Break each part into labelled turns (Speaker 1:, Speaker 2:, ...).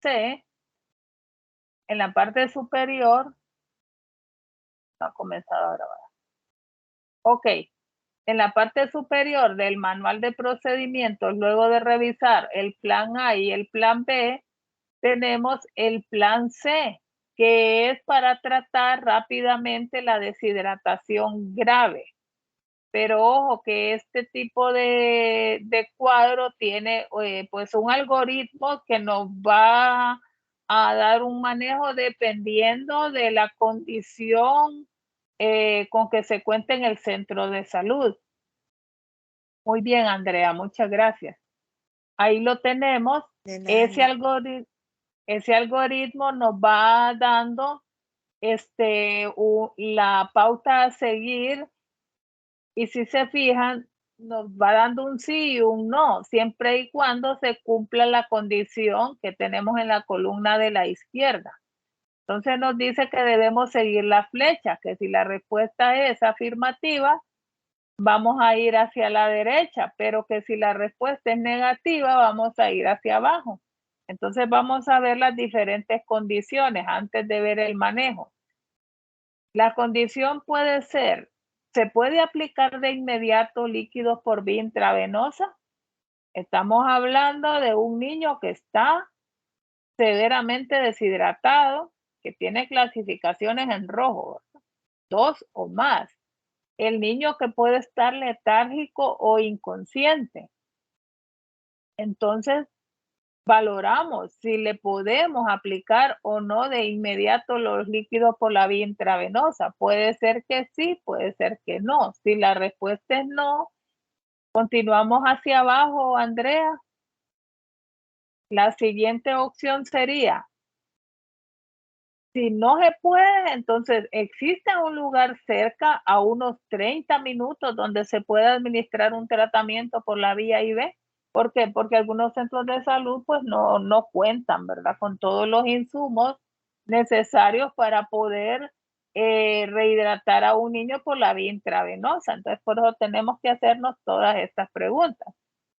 Speaker 1: C, en la parte superior, no ha comenzado a grabar. Ok, en la parte superior del manual de procedimientos, luego de revisar el plan A y el plan B, tenemos el plan C, que es para tratar rápidamente la deshidratación grave. Pero ojo que este tipo de cuadro tiene pues un algoritmo que nos va a dar un manejo dependiendo de la condición con que se cuente en el centro de salud. Muy bien, Andrea, muchas gracias. Ahí lo tenemos.
Speaker 2: De
Speaker 1: Ese
Speaker 2: nada.
Speaker 1: ese algoritmo nos va dando la pauta a seguir y si se fijan, nos va dando un sí y un no, siempre y cuando se cumpla la condición que tenemos en la columna de la izquierda. Entonces nos dice que debemos seguir la flecha, que si la respuesta es afirmativa, vamos a ir hacia la derecha, pero que si la respuesta es negativa, vamos a ir hacia abajo. Entonces vamos a ver las diferentes condiciones antes de ver el manejo. La condición puede ser, ¿se puede aplicar de inmediato líquidos por vía intravenosa? Estamos hablando de un niño que está severamente deshidratado, que tiene clasificaciones en rojo, 2 o más. El niño que puede estar letárgico o inconsciente. Entonces, valoramos si le podemos aplicar o no de inmediato los líquidos por la vía intravenosa. Puede ser que sí, puede ser que no. Si la respuesta es no, continuamos hacia abajo, Andrea. La siguiente opción sería, si no se puede, entonces existe un lugar cerca a unos 30 minutos donde se puede administrar un tratamiento por la vía IV. ¿Por qué? Porque algunos centros de salud pues no cuentan, ¿verdad? Con todos los insumos necesarios para poder rehidratar a un niño por la vía intravenosa. Entonces, por eso tenemos que hacernos todas estas preguntas.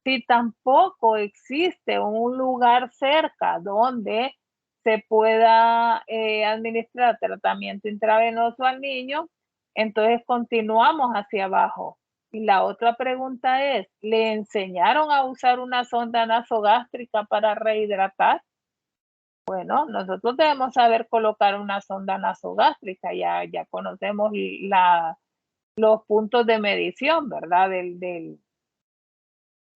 Speaker 1: Si tampoco existe un lugar cerca donde se pueda administrar tratamiento intravenoso al niño, entonces continuamos hacia abajo. Y la otra pregunta es, ¿le enseñaron a usar una sonda nasogástrica para rehidratar? Bueno, nosotros debemos saber colocar una sonda nasogástrica, ya conocemos los puntos de medición, ¿verdad?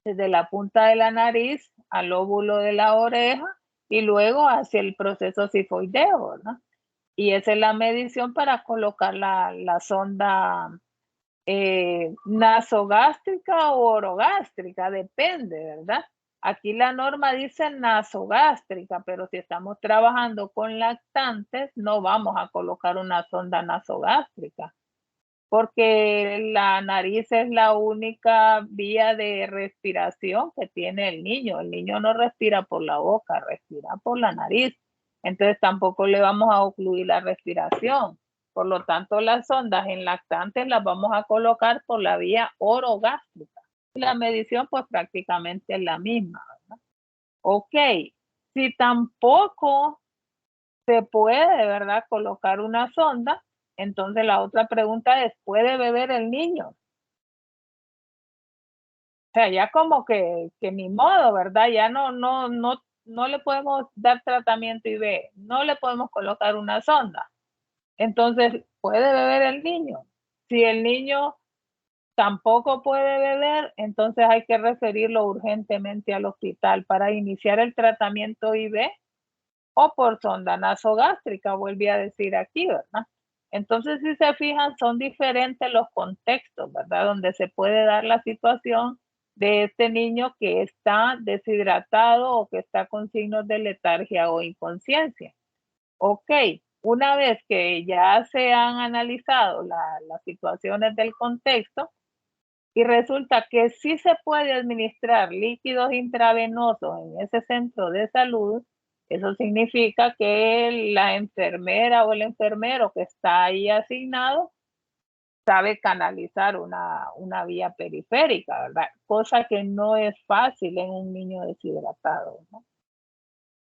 Speaker 1: Desde la punta de la nariz al lóbulo de la oreja y luego hacia el proceso sifoideo, ¿verdad? Y esa es la medición para colocar la sonda nasogástrica o orogástrica, depende, ¿verdad? Aquí la norma dice nasogástrica, pero si estamos trabajando con lactantes, no vamos a colocar una sonda nasogástrica, porque la nariz es la única vía de respiración que tiene el niño. El niño no respira por la boca, respira por la nariz. Entonces tampoco le vamos a ocluir la respiración. Por lo tanto, las sondas en lactantes las vamos a colocar por la vía orogástrica. La medición pues prácticamente es la misma, ¿verdad? Ok, si tampoco se puede, ¿verdad? Colocar una sonda, entonces la otra pregunta es, ¿puede beber el niño? O sea, ya como que ni modo, ¿verdad? Ya no le podemos dar tratamiento IV, no le podemos colocar una sonda. Entonces, ¿puede beber el niño? Si el niño tampoco puede beber, entonces hay que referirlo urgentemente al hospital para iniciar el tratamiento IV o por sonda nasogástrica, volví a decir aquí, ¿verdad? Entonces, si se fijan, son diferentes los contextos, ¿verdad? Donde se puede dar la situación de este niño que está deshidratado o que está con signos de letargia o inconsciencia. Ok, una vez que ya se han analizado las situaciones del contexto y resulta que sí se puede administrar líquidos intravenosos en ese centro de salud, eso significa que la enfermera o el enfermero que está ahí asignado sabe canalizar una vía periférica, ¿verdad? Cosa que no es fácil en un niño deshidratado, ¿no?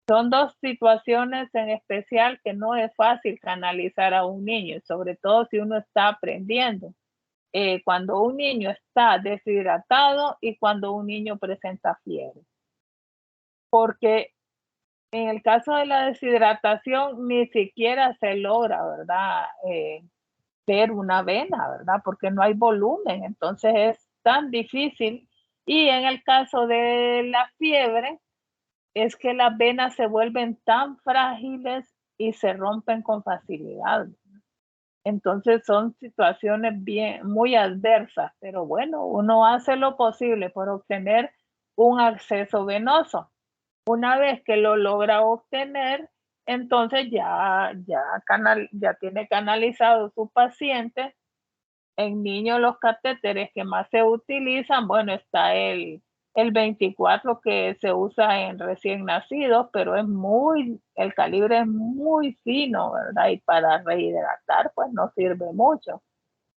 Speaker 1: Son dos situaciones en especial que no es fácil canalizar a un niño, sobre todo si uno está aprendiendo. Cuando un niño está deshidratado y cuando un niño presenta fiebre. Porque en el caso de la deshidratación ni siquiera se logra, ¿verdad? Ver una vena, ¿verdad? Porque no hay volumen, entonces es tan difícil. Y en el caso de la fiebre, es que las venas se vuelven tan frágiles y se rompen con facilidad. Entonces son situaciones bien, muy adversas, pero bueno, uno hace lo posible por obtener un acceso venoso. Una vez que lo logra obtener, entonces ya tiene canalizado su paciente. En niños los catéteres que más se utilizan, bueno, está el 24 que se usa en recién nacidos, pero el calibre es muy fino, ¿verdad? Y para rehidratar, pues no sirve mucho.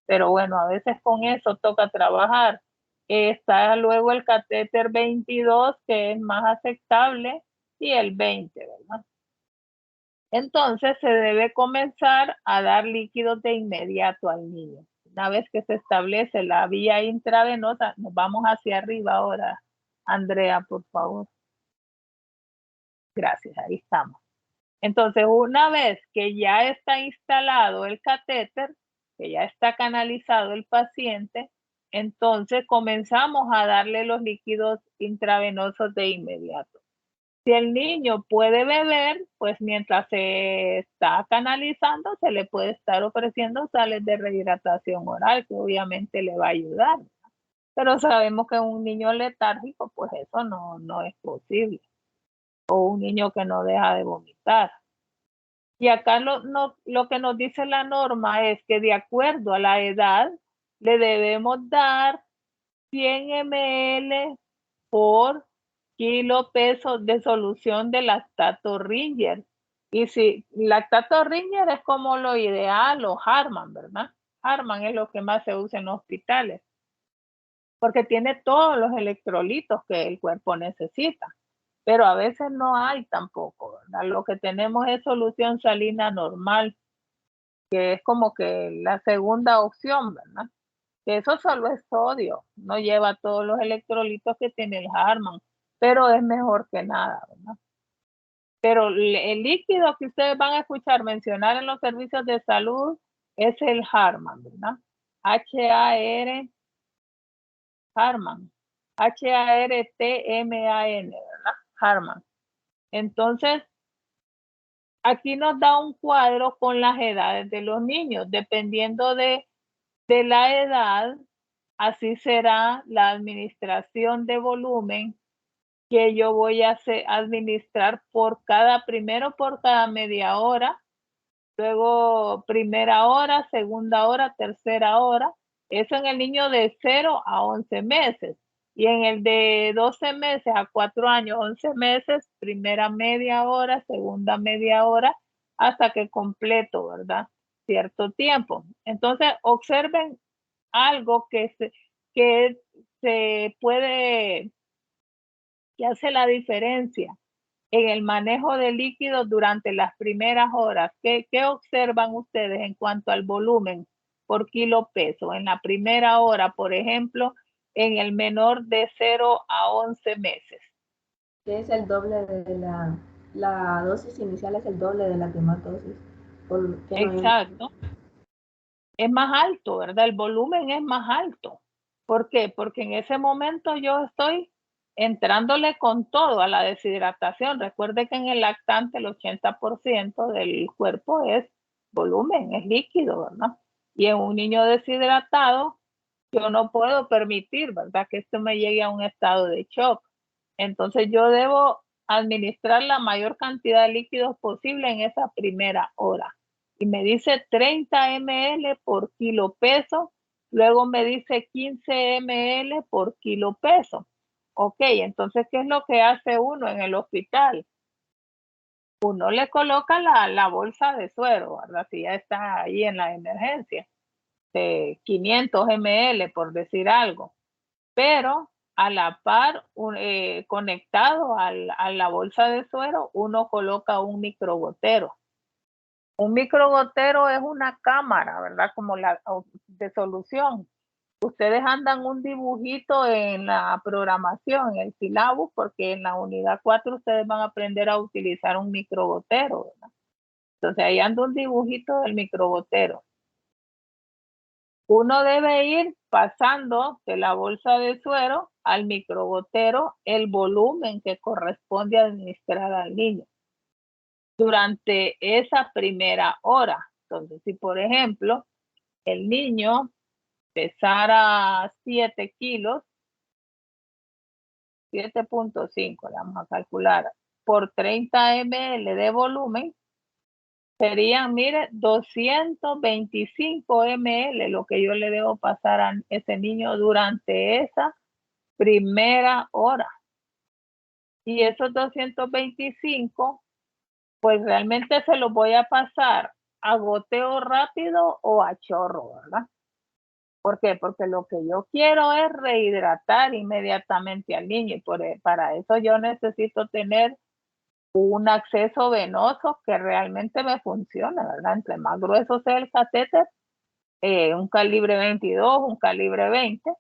Speaker 1: Pero bueno, a veces con eso toca trabajar. Está luego el catéter 22, que es más aceptable, y el 20, ¿verdad? Entonces se debe comenzar a dar líquidos de inmediato al niño. Una vez que se establece la vía intravenosa, nos vamos hacia arriba ahora. Andrea, por favor. Gracias, ahí estamos. Entonces, una vez que ya está instalado el catéter, que ya está canalizado el paciente, entonces comenzamos a darle los líquidos intravenosos de inmediato. Si el niño puede beber, pues mientras se está canalizando, se le puede estar ofreciendo sales de rehidratación oral, que obviamente le va a ayudar. Pero sabemos que un niño letárgico, pues eso no es posible. O un niño que no deja de vomitar. Y acá lo que nos dice la norma es que de acuerdo a la edad, le debemos dar 100 ml por kilo peso de solución de lactato Ringer. Y si lactato Ringer es como lo ideal, o Harman, ¿verdad? Harman es lo que más se usa en hospitales, porque tiene todos los electrolitos que el cuerpo necesita, pero a veces no hay tampoco, ¿verdad? Lo que tenemos es solución salina normal, que es como que la segunda opción, ¿verdad? Que eso solo es sodio, no lleva todos los electrolitos que tiene el Harman, pero es mejor que nada, ¿verdad? Pero el líquido que ustedes van a escuchar mencionar en los servicios de salud es el Harman, ¿verdad? H-A-R, Harman, H-A-R-T-M-A-N, ¿verdad? Harman. Entonces, aquí nos da un cuadro con las edades de los niños, dependiendo de la edad, así será la administración de volumen que yo voy a administrar primero por cada media hora, luego primera hora, segunda hora, tercera hora. Eso en el niño de 0 a 11 meses. Y en el de 12 meses a 4 años, 11 meses, primera media hora, segunda media hora, hasta que completo, ¿verdad? Cierto tiempo. Entonces, observen algo que se puede, que hace la diferencia en el manejo de líquidos durante las primeras horas. ¿Qué observan ustedes en cuanto al volumen por kilo peso? En la primera hora, por ejemplo, en el menor de 0 a 11 meses.
Speaker 2: Que es el doble de la dosis inicial, es el doble de la dosis. Porque no hay...
Speaker 1: Exacto. Es más alto, ¿verdad? El volumen es más alto. ¿Por qué? Porque en ese momento yo estoy entrándole con todo a la deshidratación. Recuerde que en el lactante el 80% del cuerpo es volumen, es líquido, ¿verdad? Y en un niño deshidratado, yo no puedo permitir, ¿verdad? Que esto me llegue a un estado de shock. Entonces yo debo administrar la mayor cantidad de líquidos posible en esa primera hora. Y me dice 30 ml por kilo peso, luego me dice 15 ml por kilo peso. Ok, entonces, ¿qué es lo que hace uno en el hospital? Uno le coloca la bolsa de suero, ¿verdad? Si ya está ahí en la emergencia, de 500 ml, por decir algo. Pero a la par, conectado a la bolsa de suero, uno coloca un microgotero. Un microgotero es una cámara, ¿verdad? Como la de solución. Ustedes andan un dibujito en la programación, en el sílabus, porque en la unidad 4 ustedes van a aprender a utilizar un microgotero, ¿verdad? Entonces ahí anda un dibujito del microgotero. Uno debe ir pasando de la bolsa de suero al microgotero el volumen que corresponde administrar al niño durante esa primera hora. Entonces, si por ejemplo el niño pesara 7 kilos, 7.5, vamos a calcular, por 30 ml de volumen, serían, mire, 225 ml lo que yo le debo pasar a ese niño durante esa primera hora. Y esos 225, pues realmente se los voy a pasar a goteo rápido o a chorro, ¿verdad? ¿Por qué? Porque lo que yo quiero es rehidratar inmediatamente al niño y para eso yo necesito tener un acceso venoso que realmente me funcione, ¿verdad? Entre más grueso sea el catéter, un calibre 22, un calibre 20,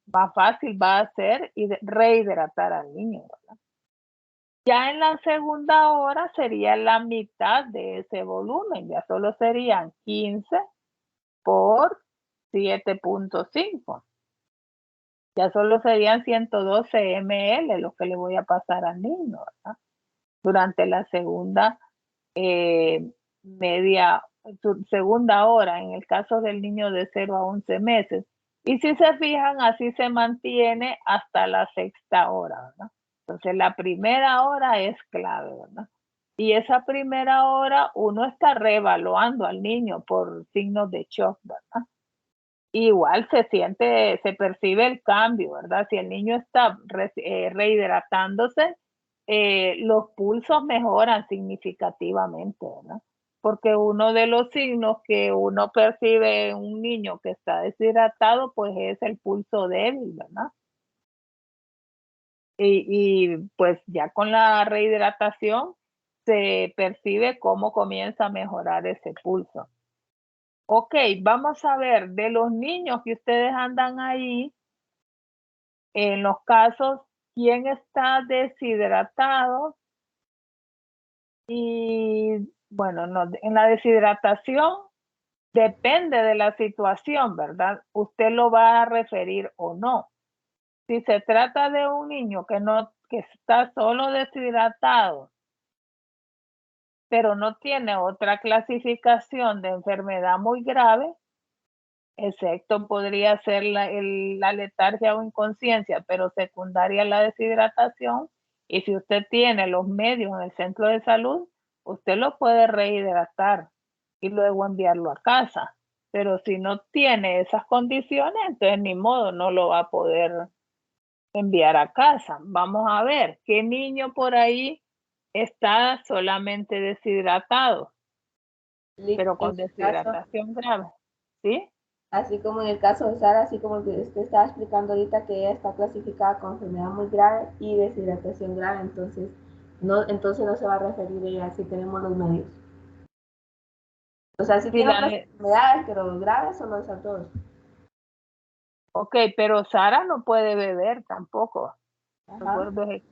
Speaker 1: más fácil va a ser rehidratar al niño, ¿verdad? Ya en la segunda hora sería la mitad de ese volumen, ya solo serían 15 por 7.5. Ya solo serían 112 ml lo que le voy a pasar al niño, ¿verdad? Durante la segunda segunda hora, en el caso del niño de 0 a 11 meses. Y si se fijan, así se mantiene hasta la sexta hora, ¿verdad? Entonces, la primera hora es clave, ¿verdad? Y esa primera hora uno está reevaluando al niño por signos de shock, ¿verdad? Igual se percibe el cambio, ¿verdad? Si el niño está rehidratándose, los pulsos mejoran significativamente, ¿verdad? Porque uno de los signos que uno percibe en un niño que está deshidratado, pues es el pulso débil, ¿verdad? Y pues ya con la rehidratación se percibe cómo comienza a mejorar ese pulso. Ok, vamos a ver, de los niños que ustedes andan ahí, en los casos, ¿quién está deshidratado? Y bueno, no, en la deshidratación depende de la situación, ¿verdad? Usted lo va a referir o no. Si se trata de un niño que está solo deshidratado, pero no tiene otra clasificación de enfermedad muy grave, excepto podría ser la letargia o inconsciencia, pero secundaria a la deshidratación. Y si usted tiene los medios en el centro de salud, usted lo puede rehidratar y luego enviarlo a casa. Pero si no tiene esas condiciones, entonces ni modo, no lo va a poder enviar a casa. Vamos a ver, ¿qué niño por ahí está solamente deshidratado, pero
Speaker 2: En
Speaker 1: con
Speaker 2: su caso,
Speaker 1: deshidratación grave? ¿Sí?
Speaker 2: así como en el caso de Sara, así como el que usted estaba explicando ahorita, que ella está clasificada con enfermedad muy grave y deshidratación grave, entonces no se va a referir ella si tenemos los medios. O sea, si
Speaker 1: Si
Speaker 2: tiene
Speaker 1: la,
Speaker 2: otras enfermedades, pero graves solo esas dos.
Speaker 1: Ok, pero Sara no puede beber tampoco.
Speaker 2: Ajá.
Speaker 1: Recuerdo.
Speaker 2: Sí.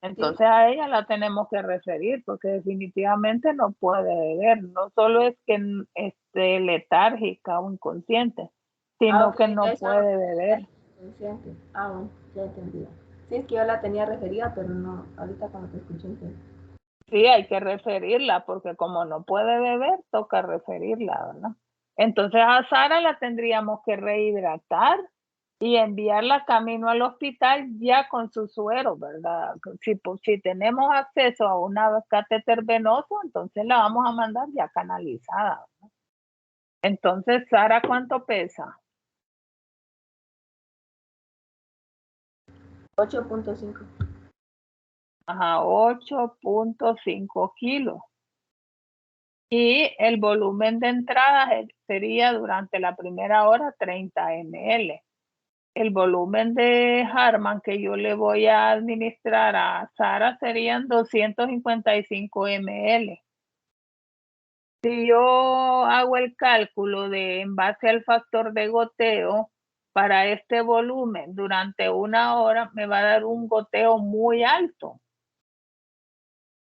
Speaker 1: Entonces a ella la tenemos que referir porque definitivamente no puede beber. No solo es que esté letárgica o inconsciente,
Speaker 2: Ah,
Speaker 1: sino
Speaker 2: ok,
Speaker 1: que no
Speaker 2: entonces solo
Speaker 1: puede beber.
Speaker 2: consciente. Ah, bueno, ya entendí. Sí, es que yo la tenía referida, pero no, ahorita cuando te escuché entendí.
Speaker 1: Sí, hay que referirla porque como no puede beber, toca referirla, ¿verdad? Entonces a Sara la tendríamos que rehidratar y enviarla camino al hospital ya con su suero, ¿verdad? Si tenemos acceso a una catéter venoso, entonces la vamos a mandar ya canalizada, ¿verdad? Entonces, Sara, ¿cuánto pesa?
Speaker 2: 8.5.
Speaker 1: Ajá, 8.5 kilos. Y el volumen de entrada sería durante la primera hora 30 ml. el volumen de Harman que yo le voy a administrar a Sara serían 255 ml. Si yo hago el cálculo de en base al factor de goteo para este volumen durante 1 hora, me va a dar un goteo muy alto.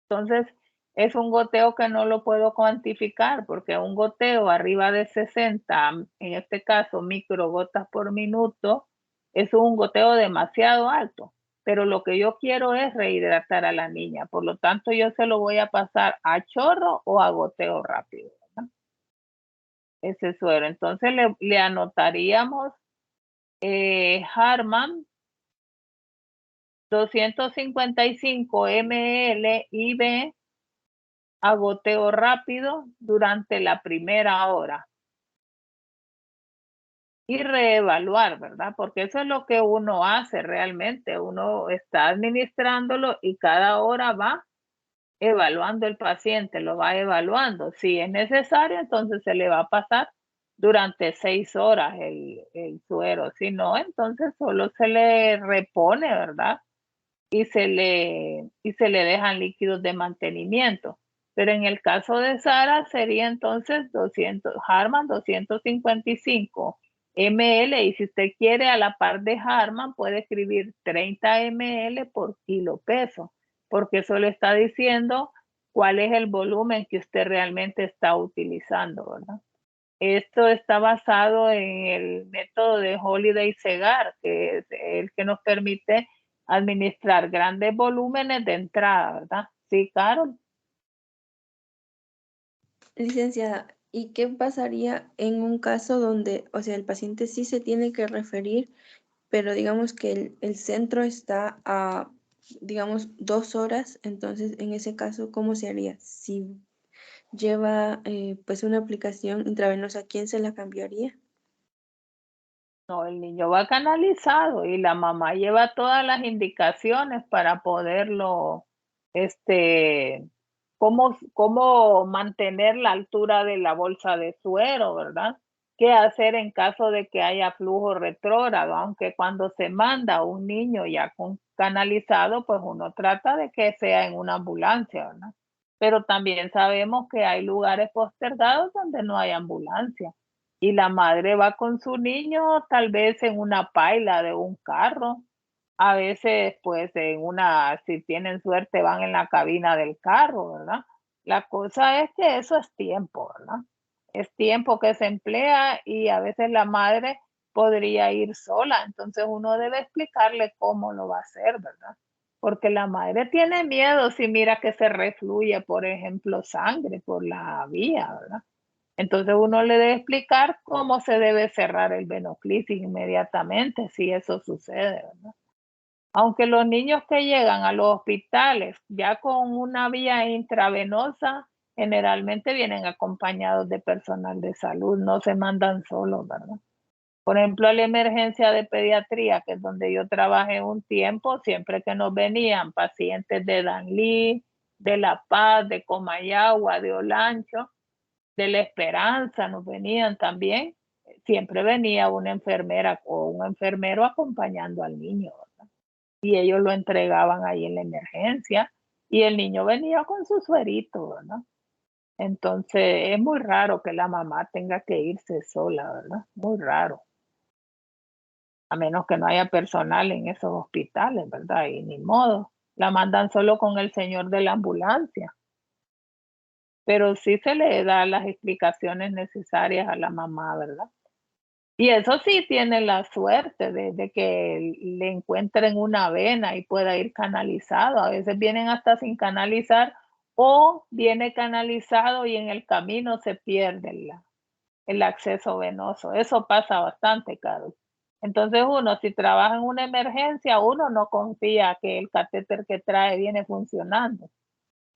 Speaker 1: Entonces, es un goteo que no lo puedo cuantificar porque un goteo arriba de 60, en este caso microgotas por minuto, es un goteo demasiado alto. Pero lo que yo quiero es rehidratar a la niña. Por lo tanto, yo se lo voy a pasar a chorro o a goteo rápido, ¿verdad? Ese suero. Entonces, le anotaríamos Harman 255 ml IV a goteo rápido durante la primera hora. Y reevaluar, ¿verdad? Porque eso es lo que uno hace realmente. Uno está administrándolo y cada hora va evaluando el paciente, lo va evaluando. Si es necesario, entonces se le va a pasar durante 6 horas el suero. Si no, entonces solo se le repone, ¿verdad? Y se le dejan líquidos de mantenimiento. Pero en el caso de Sara sería entonces 200, Harman 255 ml, y si usted quiere a la par de Harman puede escribir 30 ml por kilo peso, porque eso le está diciendo cuál es el volumen que usted realmente está utilizando, ¿verdad? Esto está basado en el método de Holiday Segar, que es el que nos permite administrar grandes volúmenes de entrada, ¿verdad? Sí, Carol.
Speaker 3: Licenciada, ¿y qué pasaría en un caso donde, o sea, el paciente sí se tiene que referir, pero digamos que el centro está a, digamos, 2 horas? Entonces, en ese caso, ¿cómo se haría? Si lleva pues una aplicación intravenosa, ¿quién se la cambiaría?
Speaker 1: No, el niño va canalizado y la mamá lleva todas las indicaciones para poderlo, este, cómo mantener la altura de la bolsa de suero, ¿verdad? ¿Qué hacer en caso de que haya flujo retrógrado? Aunque cuando se manda un niño ya con canalizado, pues uno trata de que sea en una ambulancia, ¿verdad? Pero también sabemos que hay lugares postergados donde no hay ambulancia y la madre va con su niño tal vez en una paila de un carro, a veces pues si tienen suerte van en la cabina del carro, ¿verdad? La cosa es que eso es tiempo, ¿verdad? Es tiempo que se emplea y a veces la madre podría ir sola, entonces uno debe explicarle cómo lo va a hacer, ¿verdad? Porque la madre tiene miedo si mira que se refluye, por ejemplo, sangre por la vía, ¿verdad? Entonces uno le debe explicar cómo se debe cerrar el venoclisis inmediatamente si eso sucede, ¿verdad? Aunque los niños que llegan a los hospitales ya con una vía intravenosa, generalmente vienen acompañados de personal de salud, no se mandan solos, ¿verdad? Por ejemplo, a la emergencia de pediatría, que es donde yo trabajé un tiempo, siempre que nos venían pacientes de Danlí, de La Paz, de Comayagua, de Olancho, de La Esperanza, nos venían también, siempre venía una enfermera o un enfermero acompañando al niño, ¿verdad? Y ellos lo entregaban ahí en la emergencia y el niño venía con su suerito, ¿verdad? Entonces es muy raro que la mamá tenga que irse sola, ¿verdad? Muy raro. A menos que no haya personal en esos hospitales, ¿verdad? Y ni modo, la mandan solo con el señor de la ambulancia. Pero sí se le da las explicaciones necesarias a la mamá, ¿verdad? Y eso sí tiene la suerte de que le encuentren una vena y pueda ir canalizado. A veces vienen hasta sin canalizar o viene canalizado y en el camino se pierde el acceso venoso. Eso pasa bastante, Carlos. Entonces uno, si trabaja en una emergencia, uno no confía que el catéter que trae viene funcionando.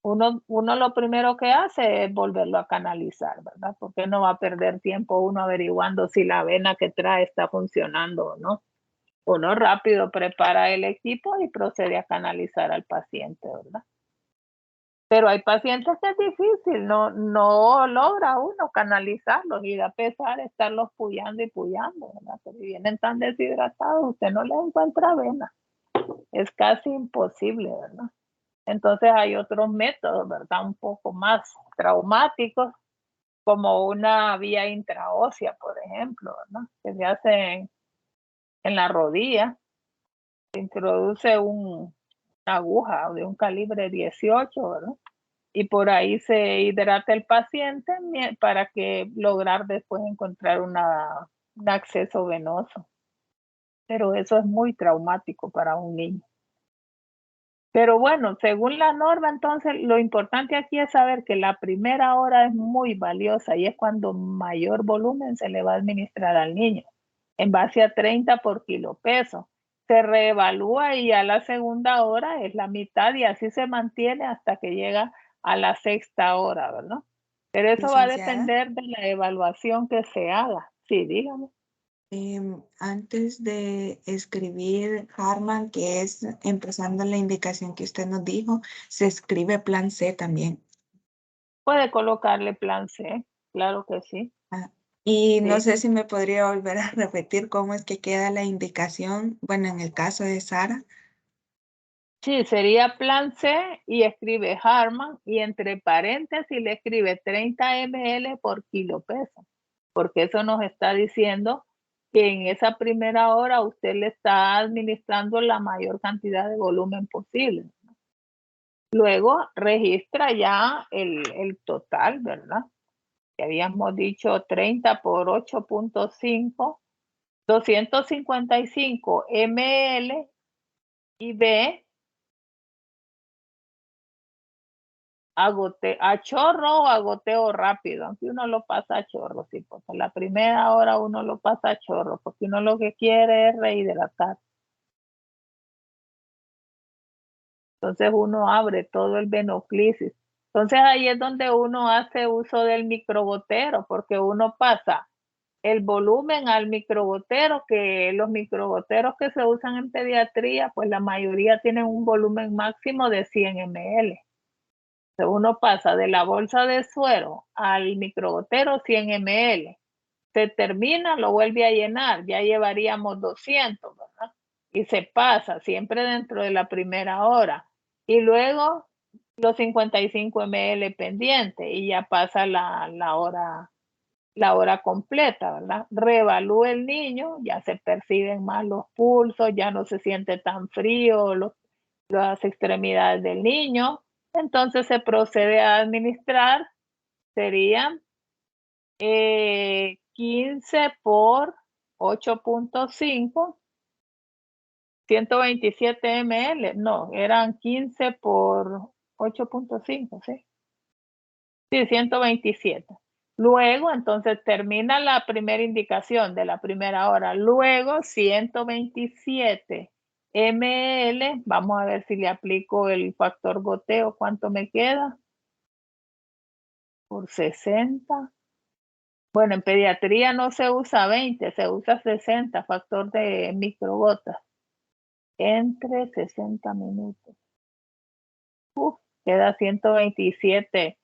Speaker 1: Uno lo primero que hace es volverlo a canalizar, ¿verdad? Porque no va a perder tiempo uno averiguando si la vena que trae está funcionando o no. Uno rápido prepara el equipo y procede a canalizar al paciente, ¿verdad? Pero hay pacientes que es difícil, no logra uno canalizarlos y da pesar estarlos puyando y puyando, ¿verdad? Pero si vienen tan deshidratados, usted no les encuentra vena. Es casi imposible, ¿verdad? Entonces hay otros métodos, ¿verdad? Un poco más traumáticos, como una vía intraósea, por ejemplo, ¿verdad? Que se hace en la rodilla. Se introduce una aguja de un calibre 18, ¿verdad? Y por ahí se hidrata el paciente para que lograr después encontrar un acceso venoso. Pero eso es muy traumático para un niño. Pero bueno, según la norma, entonces lo importante aquí es saber que la primera hora es muy valiosa y es cuando mayor volumen se le va a administrar al niño, en base a 30 por kilo peso. Se reevalúa y a la segunda hora es la mitad y así se mantiene hasta que llega a la sexta hora, ¿verdad? Pero eso va a
Speaker 3: Licenciada,
Speaker 1: depender de la evaluación que se haga. Sí, dígame.
Speaker 3: antes de escribir Harman, que es empezando la indicación que usted nos dijo, se escribe plan C también.
Speaker 1: Puede colocarle plan C, claro que sí.
Speaker 3: Ah, y no
Speaker 1: Sí.
Speaker 3: sé si me podría volver a repetir cómo es que queda la indicación, bueno, en el caso de Sara.
Speaker 1: Sí, sería plan C y escribe Harman y entre paréntesis le escribe 30 ml por kilo peso, porque eso nos está diciendo que en esa primera hora usted le está administrando la mayor cantidad de volumen posible. Luego registra ya el total, ¿verdad? Que habíamos dicho 30 por 8.5, 255 ml y ve a chorro o a goteo rápido, aunque uno lo pasa a chorro, sí, porque la primera hora uno lo pasa a chorro, porque uno lo que quiere es rehidratar. Entonces uno abre todo el venoclisis. Entonces ahí es donde uno hace uso del microgotero, porque uno pasa el volumen al microgotero, que los microgoteros que se usan en pediatría, pues la mayoría tienen un volumen máximo de 100 ml. Uno pasa de la bolsa de suero al microgotero 100 ml. Se termina, lo vuelve a llenar, ya llevaríamos 200, ¿verdad? Y se pasa siempre dentro de la primera hora. Y luego los 55 ml pendiente y ya pasa la hora completa, ¿verdad? Reevalúa el niño, ya se perciben más los pulsos, ya no se siente tan frío las extremidades del niño. Entonces se procede a administrar, serían 15 por 8.5, 127 ml. No, eran 15 por 8.5, ¿sí? Sí, 127. Luego, entonces termina la primera indicación de la primera hora. Luego, 127 ml. Vamos a ver si le aplico el factor goteo. ¿Cuánto me queda? Por 60. Bueno, en pediatría no se usa 20, se usa 60, factor de microgotas. Entre 60 minutos. Queda 127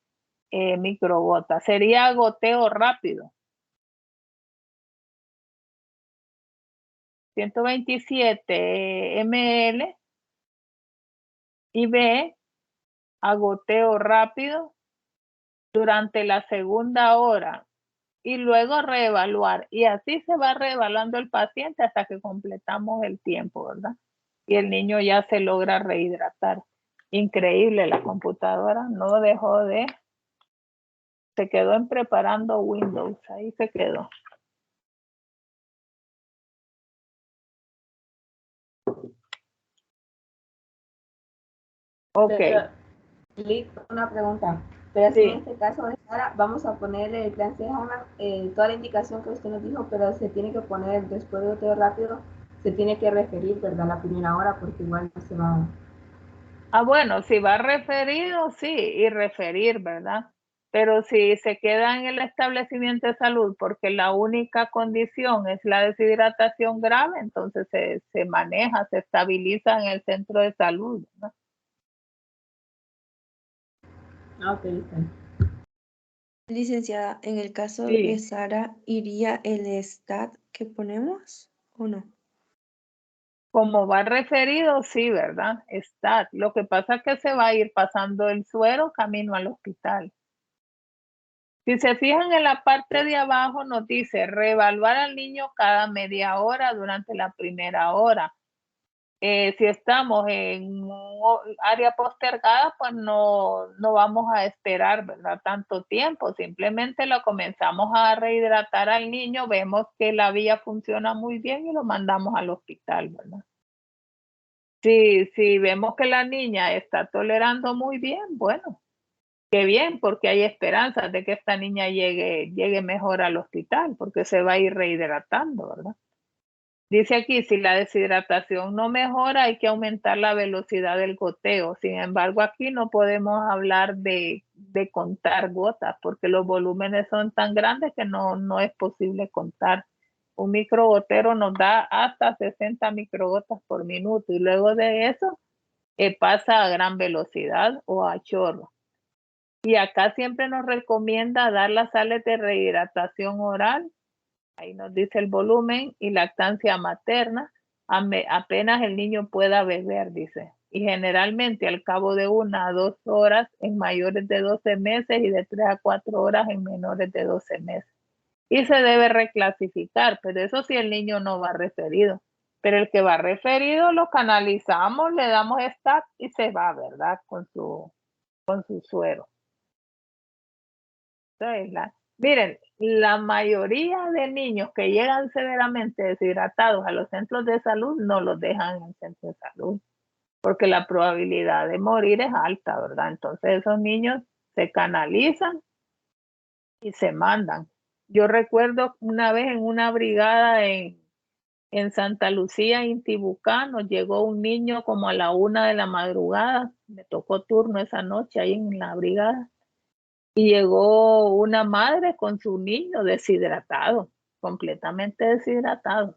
Speaker 1: microgotas. Sería goteo rápido. 127 ml y B a goteo rápido durante la segunda hora y luego reevaluar. Y así se va reevaluando el paciente hasta que completamos el tiempo, ¿verdad? Y el niño ya se logra rehidratar. Increíble, la computadora no dejó se quedó en preparando Windows, ahí se quedó. Ok,
Speaker 2: Pero, Lick, una pregunta. Pero así en
Speaker 1: sí.
Speaker 2: este caso de Sara, vamos a ponerle el plan Sejana, toda la indicación que usted nos dijo, pero se tiene que poner después de todo rápido, se tiene que referir, ¿verdad? La primera hora, porque igual no se va.
Speaker 1: Ah, bueno, si va referido, sí, y referir, ¿verdad? Pero si se queda en el establecimiento de salud porque la única condición es la deshidratación grave, entonces se maneja, se estabiliza en el centro de salud, ¿verdad?
Speaker 2: Ah, ok, está bien.
Speaker 3: Licenciada, en el caso de
Speaker 1: Sí,
Speaker 3: Sara, ¿iría el stat que ponemos o no?
Speaker 1: como va referido, sí, ¿verdad? Está. Lo que pasa es que se va a ir pasando el suero camino al hospital. Si se fijan en la parte de abajo, nos dice reevaluar al niño cada media hora durante la primera hora. Si estamos en un área postergada, pues no vamos a esperar, ¿verdad? Tanto tiempo. Simplemente lo comenzamos a rehidratar al niño, vemos que la vía funciona muy bien y lo mandamos al hospital, ¿verdad? Si vemos que la niña está tolerando muy bien, bueno, qué bien, porque hay esperanzas de que esta niña llegue mejor al hospital, porque se va a ir rehidratando, ¿verdad? Dice aquí, si la deshidratación no mejora, hay que aumentar la velocidad del goteo. Sin embargo, aquí no podemos hablar de contar gotas, porque los volúmenes son tan grandes que no es posible contar. Un microgotero nos da hasta 60 microgotas por minuto y luego de eso pasa a gran velocidad o a chorro. Y acá siempre nos recomienda dar las sales de rehidratación oral. Ahí nos dice el volumen y lactancia materna. Apenas el niño pueda beber, dice. Y generalmente al cabo de 1 a 2 horas en mayores de 12 meses y de 3 a 4 horas en menores de 12 meses. Y se debe reclasificar, pero eso sí el niño no va referido. Pero el que va referido lo canalizamos, le damos stat y se va, ¿verdad? Con su suero. Miren, la mayoría de niños que llegan severamente deshidratados a los centros de salud no los dejan en el centro de salud, porque la probabilidad de morir es alta, ¿verdad? Entonces esos niños se canalizan y se mandan. Yo recuerdo una vez en una brigada en Santa Lucía, Intibucá, nos llegó un niño como a la 1 de la madrugada, me tocó turno esa noche ahí en la brigada. Y llegó una madre con su niño deshidratado, completamente deshidratado.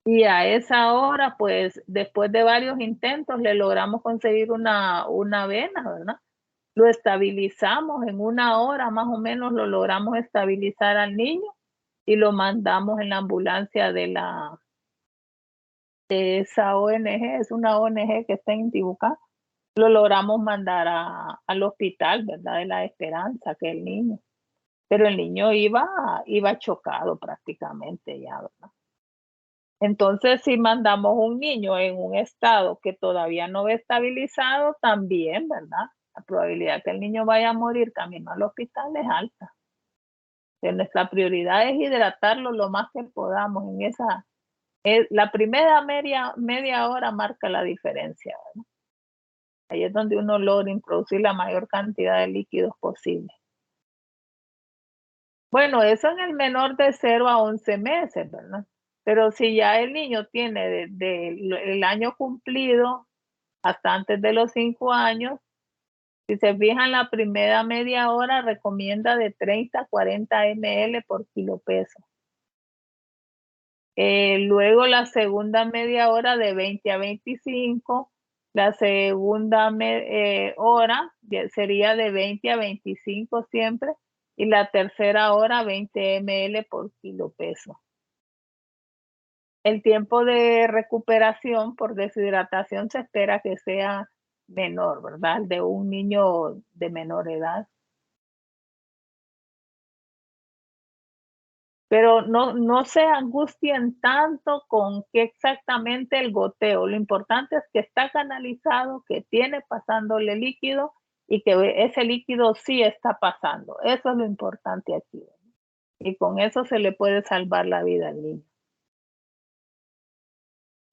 Speaker 1: Y a esa hora, pues, después de varios intentos, le logramos conseguir una vena, ¿verdad? Lo estabilizamos en 1 hora, más o menos, lo logramos estabilizar al niño y lo mandamos en la ambulancia de esa ONG, es una ONG que está en Tibucá. Lo logramos mandar al hospital, ¿verdad? De la Esperanza, que es el niño. Pero el niño iba chocado prácticamente ya, ¿verdad? Entonces, si mandamos un niño en un estado que todavía no ve estabilizado, también, ¿verdad? La probabilidad que el niño vaya a morir camino al hospital es alta. Nuestra prioridad es hidratarlo lo más que podamos en la primera media hora marca la diferencia, ¿verdad? Ahí es donde uno logra introducir la mayor cantidad de líquidos posible. Bueno, eso en el menor de 0 a 11 meses, ¿verdad? Pero si ya el niño tiene el año cumplido hasta antes de los 5 años, si se fijan, la primera media hora recomienda de 30 a 40 ml por kilo peso. Luego la segunda media hora de 20 a 25, la segunda hora sería de 20 a 25 siempre, y la tercera hora 20 ml por kilo peso. El tiempo de recuperación por deshidratación se espera que sea menor, ¿verdad? De un niño de menor edad. Pero no se angustien tanto con qué exactamente el goteo. Lo importante es que está canalizado, que tiene pasándole líquido y que ese líquido sí está pasando. Eso es lo importante aquí. Y con eso se le puede salvar la vida al niño.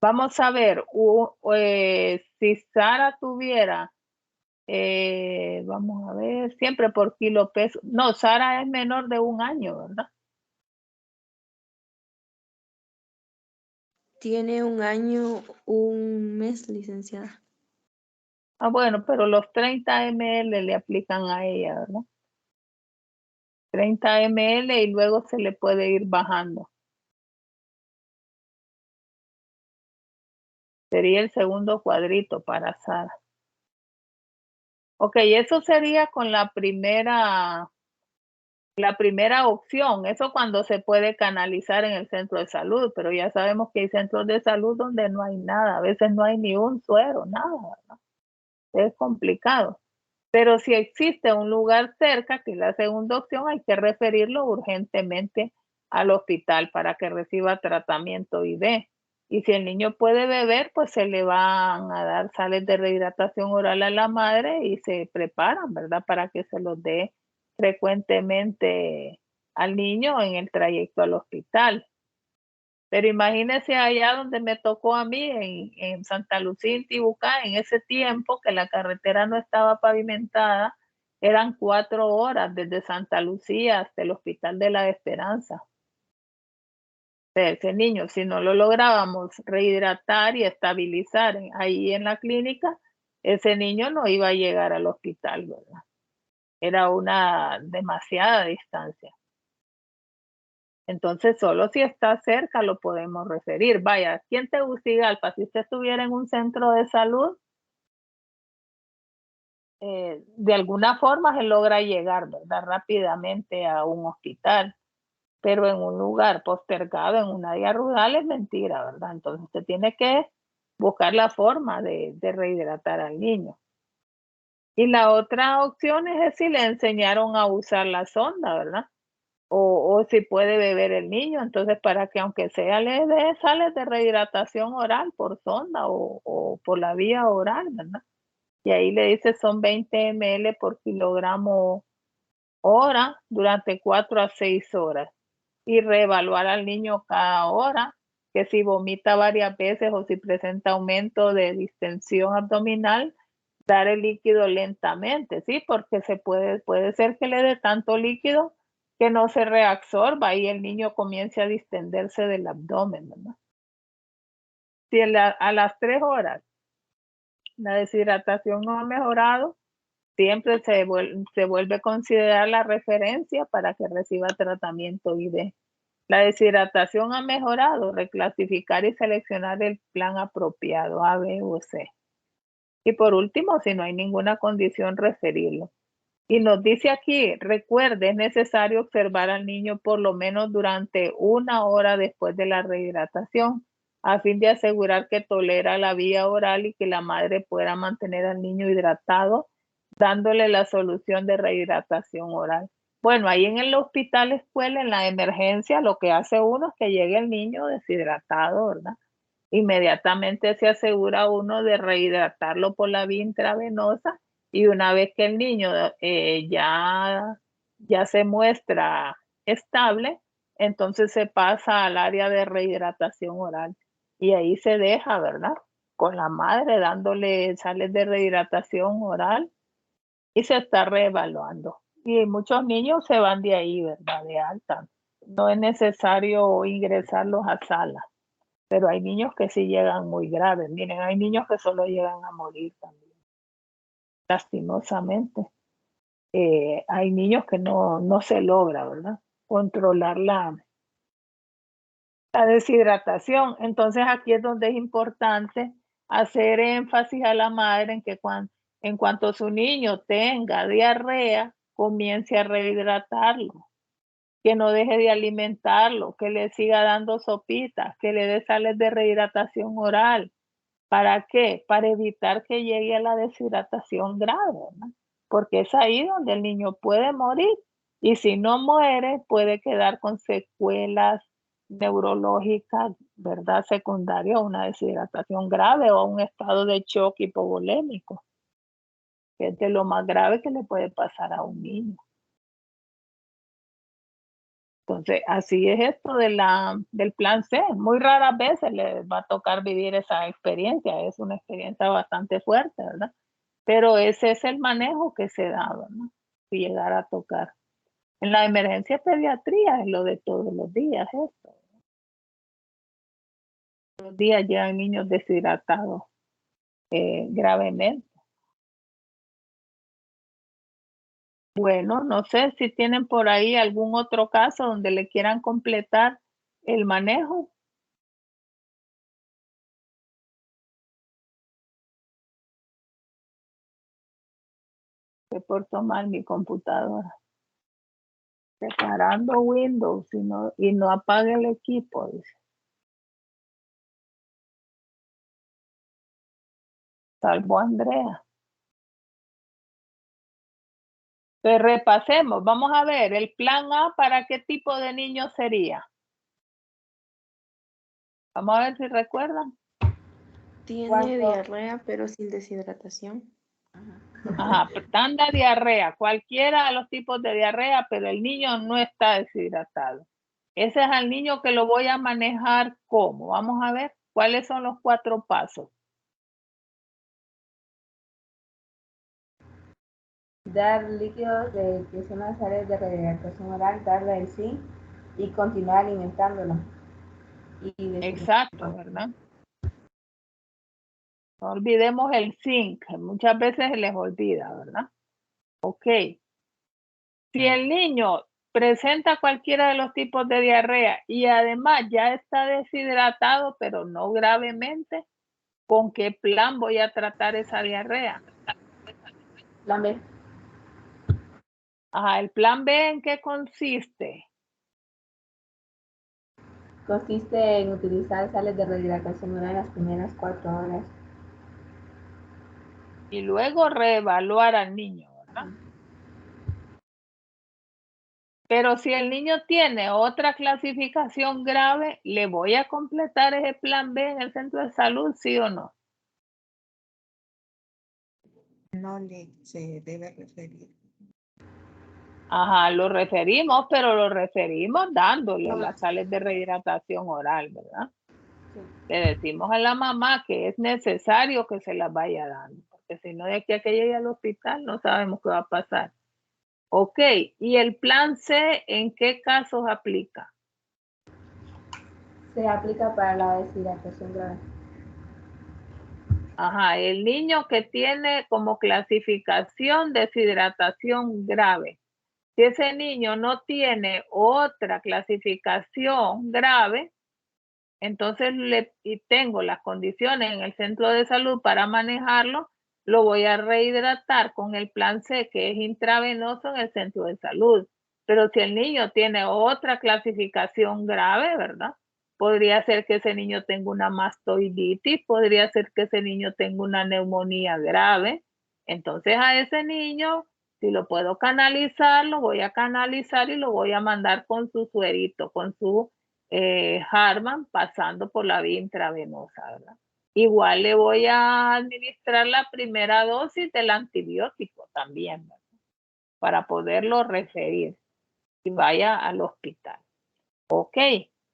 Speaker 1: Vamos a ver, si Sara tuviera, vamos a ver, siempre por kilo peso. No, Sara es menor de 1 año, ¿verdad?
Speaker 3: Tiene 1 año, 1 mes, licenciada.
Speaker 1: Ah, bueno, pero los 30 ml le aplican a ella, ¿verdad? 30 ml y luego se le puede ir bajando. Sería el segundo cuadrito para Sara. Ok, eso sería con la primera opción, eso cuando se puede canalizar en el centro de salud, pero ya sabemos que hay centros de salud donde no hay nada, a veces no hay ni un suero, nada, ¿verdad? Es complicado. Pero si existe un lugar cerca, que es la segunda opción, hay que referirlo urgentemente al hospital para que reciba tratamiento IV. Y si el niño puede beber, pues se le van a dar sales de rehidratación oral a la madre y se preparan, ¿verdad? Para que se los dé frecuentemente al niño en el trayecto al hospital. Pero imagínese allá donde me tocó a mí, en Santa Lucía, Intibucá, en ese tiempo que la carretera no estaba pavimentada, eran 4 horas desde Santa Lucía hasta el Hospital de la Esperanza. Ese niño, si no lo lográbamos rehidratar y estabilizar ahí en la clínica, ese niño no iba a llegar al hospital, ¿verdad? Era una demasiada distancia. Entonces, solo si está cerca lo podemos referir. Vaya, aquí en Tegucigalpa, si usted estuviera en un centro de salud, de alguna forma se logra llegar, ¿verdad? Rápidamente a un hospital, pero en un lugar postergado, en un área rural, es mentira, ¿verdad? Entonces, usted tiene que buscar la forma de rehidratar al niño. Y la otra opción es si le enseñaron a usar la sonda, ¿verdad? O si puede beber el niño, entonces para que aunque sea le dé sales de rehidratación oral por sonda o por la vía oral, ¿verdad? Y ahí le dice son 20 ml por kilogramo hora durante 4 a 6 horas y reevaluar al niño cada hora, que si vomita varias veces o si presenta aumento de distensión abdominal, dar el líquido lentamente, ¿sí? Porque puede ser que le dé tanto líquido que no se reabsorba y el niño comience a distenderse del abdomen, ¿verdad? Si a las 3 horas la deshidratación no ha mejorado, siempre se vuelve a considerar la referencia para que reciba tratamiento IV. La deshidratación ha mejorado, reclasificar y seleccionar el plan apropiado, A, B o C. Y por último, si no hay ninguna condición, referirlo. Y nos dice aquí, recuerde, es necesario observar al niño por lo menos durante 1 hora después de la rehidratación, a fin de asegurar que tolera la vía oral y que la madre pueda mantener al niño hidratado, dándole la solución de rehidratación oral. Bueno, ahí en el hospital escuela, en la emergencia, lo que hace uno es que llegue el niño deshidratado, ¿verdad? Inmediatamente se asegura uno de rehidratarlo por la vía intravenosa y una vez que el niño ya se muestra estable, entonces se pasa al área de rehidratación oral y ahí se deja, ¿verdad? Con la madre dándole sales de rehidratación oral y se está reevaluando. Y muchos niños se van de ahí, ¿verdad? De alta. No es necesario ingresarlos a sala, pero hay niños que sí llegan muy graves. Miren, hay niños que solo llegan a morir también, lastimosamente. Hay niños que no se logra, ¿verdad? Controlar la deshidratación. Entonces aquí es donde es importante hacer énfasis a la madre en que en cuanto su niño tenga diarrea, comience a rehidratarlo, que no deje de alimentarlo, que le siga dando sopitas, que le dé sales de rehidratación oral. ¿Para qué? Para evitar que llegue a la deshidratación grave, ¿no? Porque es ahí donde el niño puede morir y si no muere puede quedar con secuelas neurológicas, ¿verdad? Secundarias a una deshidratación grave o a un estado de shock hipovolémico, que es de lo más grave que le puede pasar a un niño. Entonces, así es esto del plan C. Muy raras veces les va a tocar vivir esa experiencia. Es una experiencia bastante fuerte, ¿verdad? Pero ese es el manejo que se da, ¿no? Si llegara a tocar. En la emergencia pediatría es lo de todos los días, esto. Todos los días llegan niños deshidratados gravemente. Bueno, no sé si tienen por ahí algún otro caso donde le quieran completar el manejo. Estoy por tomar mi computadora. Preparando Windows y no apague el equipo, dice. Salvo Andrea. Entonces repasemos. Vamos a ver, el plan A, ¿para qué tipo de niño sería? Vamos a ver si recuerdan.
Speaker 3: Tiene diarrea, pero sin deshidratación.
Speaker 1: Ajá, tanta diarrea, cualquiera de los tipos de diarrea, pero el niño no está deshidratado. Ese es al niño que lo voy a manejar ¿cómo? Vamos a ver cuáles son los 4 pasos.
Speaker 2: Dar líquidos que son las áreas de rehidratación oral, darle el zinc y continuar alimentándolo.
Speaker 1: Exacto, ¿verdad? No olvidemos el zinc, muchas veces se les olvida, ¿verdad? Ok. Si el niño presenta cualquiera de los tipos de diarrea y además ya está deshidratado, pero no gravemente, ¿con qué plan voy a tratar esa diarrea?
Speaker 2: Plan B.
Speaker 1: Ajá, ¿el plan B en qué consiste?
Speaker 2: Consiste en utilizar sales de rehidratación oral las primeras 4 horas.
Speaker 1: Y luego reevaluar al niño, ¿verdad? Pero si el niño tiene otra clasificación grave, ¿le voy a completar ese plan B en el centro de salud, sí o no?
Speaker 4: No se debe referir.
Speaker 1: Ajá, lo referimos, pero lo referimos dándole las sales de rehidratación oral, ¿verdad?
Speaker 2: Sí.
Speaker 1: Le decimos a la mamá que es necesario que se las vaya dando, porque si no de aquí a que llegue al hospital no sabemos qué va a pasar. Ok, ¿y el plan C en qué casos aplica?
Speaker 2: Se aplica para la deshidratación grave.
Speaker 1: Ajá, el niño que tiene como clasificación deshidratación grave. Si ese niño no tiene otra clasificación grave, entonces y tengo las condiciones en el centro de salud para manejarlo, lo voy a rehidratar con el plan C, que es intravenoso en el centro de salud. Pero si el niño tiene otra clasificación grave, ¿verdad? Podría ser que ese niño tenga una mastoiditis, podría ser que ese niño tenga una neumonía grave. Entonces a ese niño, si lo puedo canalizar, lo voy a canalizar y lo voy a mandar con su suerito, con su Harman, pasando por la vía intravenosa, ¿verdad? Igual le voy a administrar la primera dosis del antibiótico también, ¿verdad? Para poderlo referir y vaya al hospital. Ok,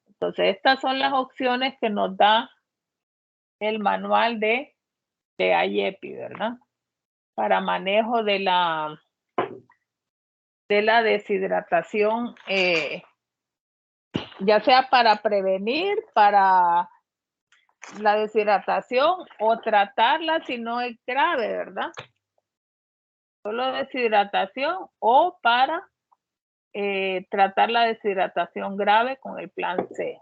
Speaker 1: entonces estas son las opciones que nos da el manual de IEPI, ¿verdad? Para manejo de la deshidratación, ya sea para prevenir, para la deshidratación o tratarla si no es grave, ¿verdad? Solo deshidratación o para tratar la deshidratación grave con el plan C.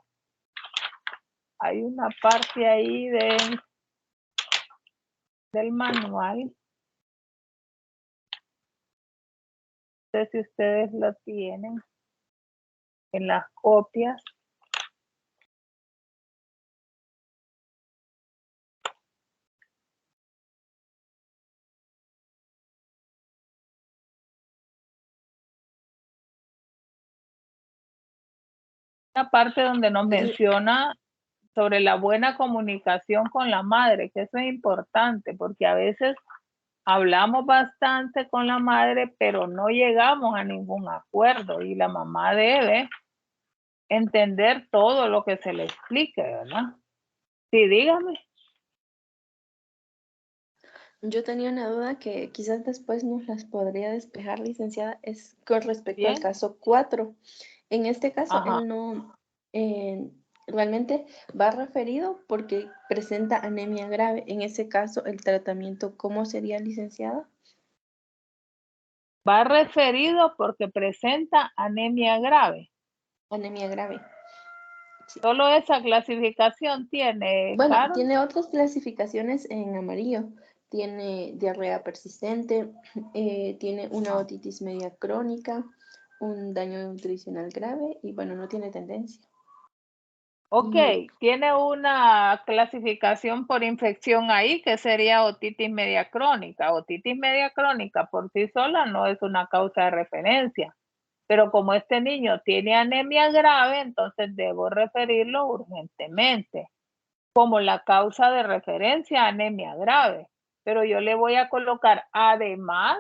Speaker 1: Hay una parte ahí del manual. No sé si ustedes lo tienen en las copias. Una parte donde nos menciona sobre la buena comunicación con la madre, que eso es importante, porque a veces hablamos bastante con la madre, pero no llegamos a ningún acuerdo y la mamá debe entender todo lo que se le explique, ¿verdad? Sí, dígame.
Speaker 3: Yo tenía una duda que quizás después nos las podría despejar, licenciada, es con respecto al
Speaker 1: Bien.
Speaker 3: caso 4. En este caso,
Speaker 1: Ajá.
Speaker 3: él no realmente va referido porque presenta anemia grave. En ese caso, el tratamiento, ¿cómo sería, licenciada?
Speaker 1: Va referido porque presenta anemia grave.
Speaker 3: Anemia grave. Sí.
Speaker 1: Solo esa clasificación tiene,
Speaker 3: Bueno,
Speaker 1: Carol.
Speaker 3: tiene otras clasificaciones en amarillo. tiene diarrea persistente, tiene una otitis media crónica, un daño nutricional grave y bueno, no tiene tendencia.
Speaker 1: Ok, tiene una clasificación por infección ahí que sería otitis media crónica. Otitis media crónica por sí sola no es una causa de referencia, pero como este niño tiene anemia grave, entonces debo referirlo urgentemente como la causa de referencia, anemia grave. Pero yo le voy a colocar además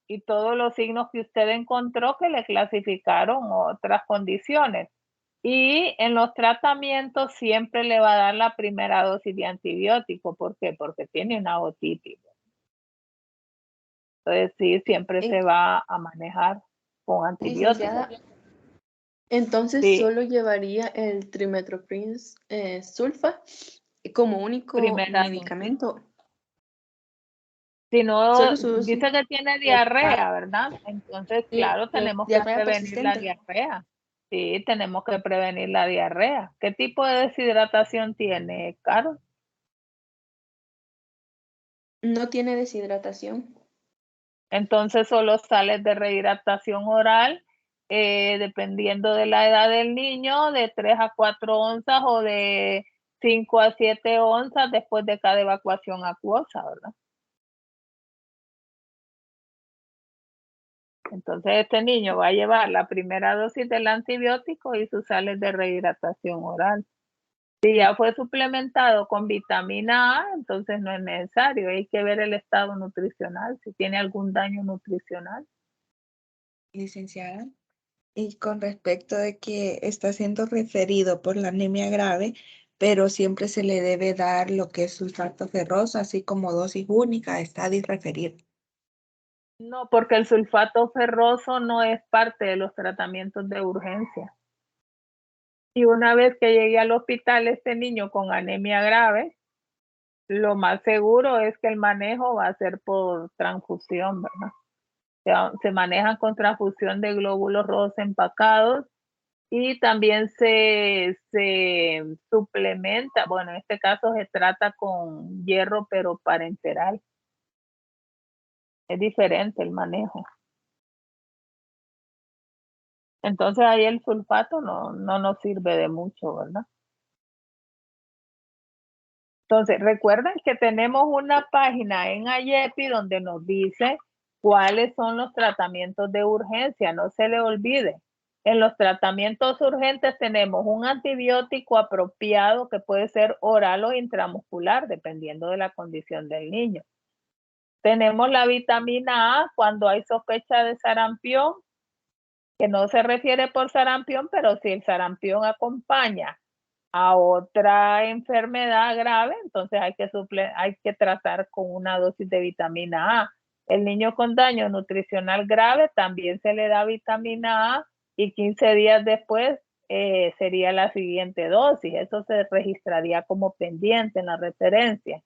Speaker 1: y todos los signos que usted encontró que le clasificaron otras condiciones. Y en los tratamientos siempre le va a dar la primera dosis de antibiótico. ¿Por qué? Porque tiene una otitis. Entonces sí, siempre se va a manejar con antibióticos.
Speaker 3: Licenciada, entonces
Speaker 1: Sí,
Speaker 3: solo llevaría el trimethoprim sulfa como único
Speaker 1: primera dosis.
Speaker 3: medicamento.
Speaker 1: Si no,
Speaker 3: Solo su dosis.
Speaker 1: dice que tiene diarrea, ¿verdad? Entonces,
Speaker 3: Sí,
Speaker 1: claro, tenemos que
Speaker 3: diarrea
Speaker 1: prevenir la
Speaker 3: persistente.
Speaker 1: diarrea. Sí, tenemos que prevenir la diarrea. ¿Qué tipo de deshidratación tiene, Caro?
Speaker 3: No tiene deshidratación.
Speaker 1: Entonces, solo sales de rehidratación oral, dependiendo de la edad del niño, de 3 a 4 onzas o de 5 a 7 onzas después de cada evacuación acuosa, ¿verdad? Entonces este niño va a llevar la primera dosis del antibiótico y sus sales de rehidratación oral. Si ya fue suplementado con vitamina A, entonces no es necesario. Hay que ver el estado nutricional, si tiene algún daño nutricional.
Speaker 4: Licenciada. Y con respecto de que está siendo referido por la anemia grave, pero siempre se le debe dar lo que es sulfato ferroso, así como dosis única, está de referir.
Speaker 1: No, porque el sulfato ferroso no es parte de los tratamientos de urgencia. Y una vez que llegue al hospital este niño con anemia grave, lo más seguro es que el manejo va a ser por transfusión, ¿verdad? Se manejan con transfusión de glóbulos rojos empacados y también se suplementa, bueno, en este caso se trata con hierro, pero parenteral. Es diferente el manejo. Entonces ahí el sulfato no nos sirve de mucho, ¿verdad? Entonces, recuerden que tenemos una página en IEPI donde nos dice cuáles son los tratamientos de urgencia, no se le olvide. En los tratamientos urgentes tenemos un antibiótico apropiado que puede ser oral o intramuscular, dependiendo de la condición del niño. Tenemos la vitamina A cuando hay sospecha de sarampión, que no se refiere por sarampión, pero si el sarampión acompaña a otra enfermedad grave, entonces hay que tratar con una dosis de vitamina A. El niño con daño nutricional grave también se le da vitamina A y 15 días después sería la siguiente dosis. Eso se registraría como pendiente en la referencia.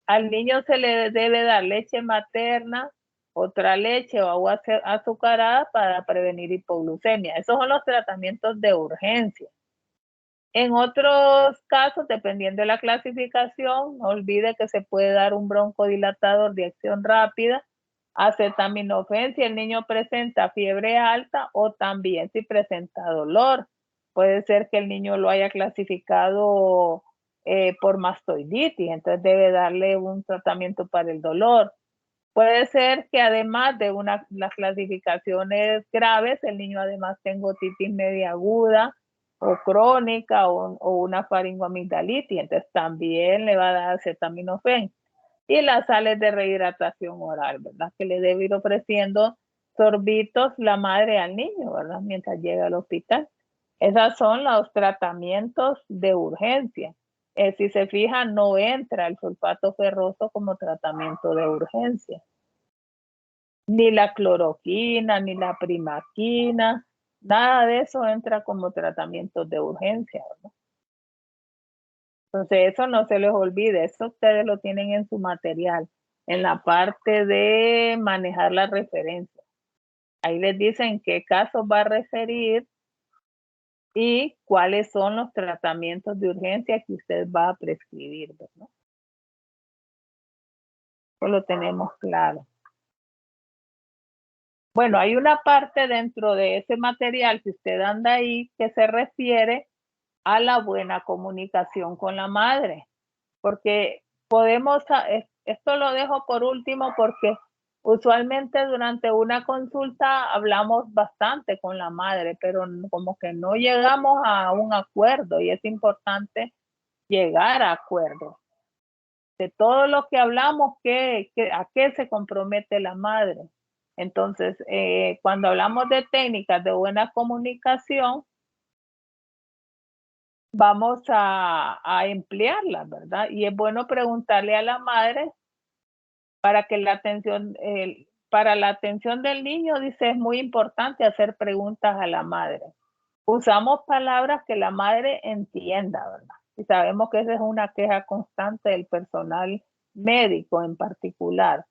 Speaker 1: Al niño se le debe dar leche materna, otra leche o agua azucarada para prevenir hipoglucemia. Esos son los tratamientos de urgencia. En otros casos, dependiendo de la clasificación, no olvide que se puede dar un broncodilatador de acción rápida, acetaminofén si el niño presenta fiebre alta o también si presenta dolor. Puede ser que el niño lo haya clasificado por mastoiditis, entonces debe darle un tratamiento para el dolor. Puede ser que además de las clasificaciones graves, el niño además tenga otitis media aguda o crónica o una faringoamigdalitis, entonces también le va a dar acetaminofén. Y las sales de rehidratación oral, ¿verdad? Que le debe ir ofreciendo sorbitos la madre al niño, ¿verdad? Mientras llega al hospital. Esos son los tratamientos de urgencia. Si se fija, no entra el sulfato ferroso como tratamiento de urgencia. Ni la cloroquina, ni la primaquina, nada de eso entra como tratamiento de urgencia, ¿verdad? Entonces, eso no se les olvide, eso ustedes lo tienen en su material, en la parte de manejar la referencia. Ahí les dicen qué casos va a referir y cuáles son los tratamientos de urgencia que usted va a prescribir, ¿verdad? Eso lo tenemos claro. Bueno, hay una parte dentro de ese material que usted anda ahí que se refiere a la buena comunicación con la madre, porque podemos, esto lo dejo por último porque usualmente durante una consulta hablamos bastante con la madre, pero como que no llegamos a un acuerdo y es importante llegar a acuerdos. De todo lo que hablamos, ¿a qué se compromete la madre? Entonces, cuando hablamos de técnicas de buena comunicación, vamos a emplearlas, ¿verdad? Y es bueno preguntarle a la madre para que para la atención del niño, dice, es muy importante hacer preguntas a la madre. Usamos palabras que la madre entienda, ¿verdad? Y sabemos que esa es una queja constante del personal médico en particular,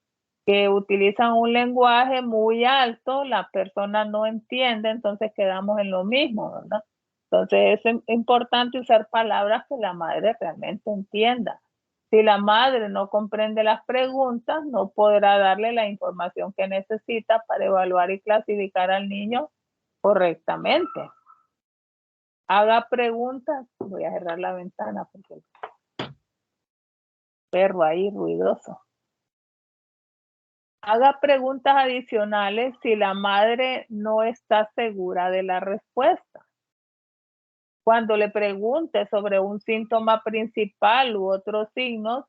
Speaker 1: que utilizan un lenguaje muy alto, la persona no entiende, entonces quedamos en lo mismo, ¿verdad? Entonces es importante usar palabras que la madre realmente entienda. Si la madre no comprende las preguntas, no podrá darle la información que necesita para evaluar y clasificar al niño correctamente. Haga preguntas. Voy a cerrar la ventana porque el perro ahí ruidoso. Haga preguntas adicionales si la madre no está segura de la respuesta. Cuando le pregunte sobre un síntoma principal u otros signos,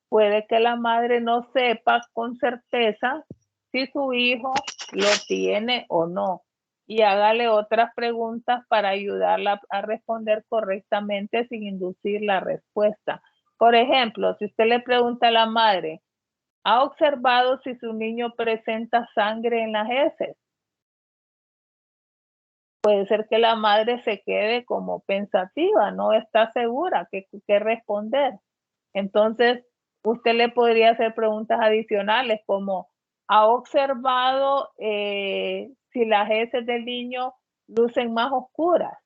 Speaker 1: puede que la madre no sepa con certeza si su hijo lo tiene o no. Y hágale otras preguntas para ayudarla a responder correctamente sin inducir la respuesta. Por ejemplo, si usted le pregunta a la madre, ¿ha observado si su niño presenta sangre en las heces? Puede ser que la madre se quede como pensativa, no está segura qué responder. Entonces, usted le podría hacer preguntas adicionales como, ¿ha observado si las heces del niño lucen más oscuras?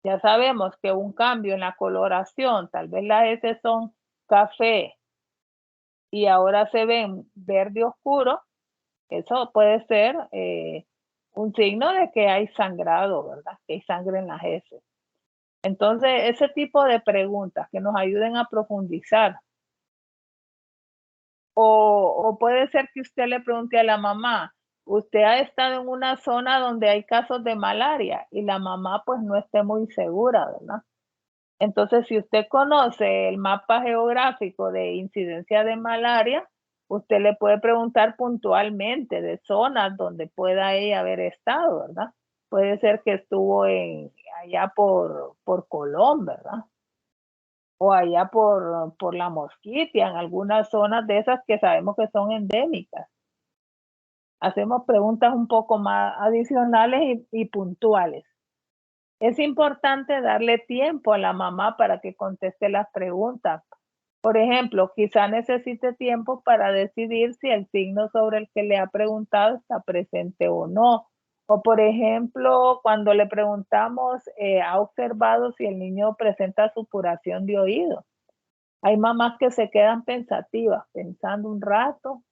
Speaker 1: Ya sabemos que un cambio en la coloración, tal vez las heces son café y ahora se ven verde oscuro, eso puede ser un signo de que hay sangrado, ¿verdad? Que hay sangre en las heces. Entonces, ese tipo de preguntas que nos ayuden a profundizar. O puede ser que usted le pregunte a la mamá, usted ha estado en una zona donde hay casos de malaria y la mamá pues no esté muy segura, ¿verdad? Entonces, si usted conoce el mapa geográfico de incidencia de malaria, usted le puede preguntar puntualmente de zonas donde pueda ella haber estado, ¿verdad? Puede ser que estuvo allá por Colón, ¿verdad? O allá por la Mosquitia, en algunas zonas de esas que sabemos que son endémicas. Hacemos preguntas un poco más adicionales y puntuales. Es importante darle tiempo a la mamá para que conteste las preguntas. Por ejemplo, quizá necesite tiempo para decidir si el signo sobre el que le ha preguntado está presente o no. O por ejemplo, cuando le preguntamos, ¿ha observado si el niño presenta supuración de oído? Hay mamás que se quedan pensativas, pensando un rato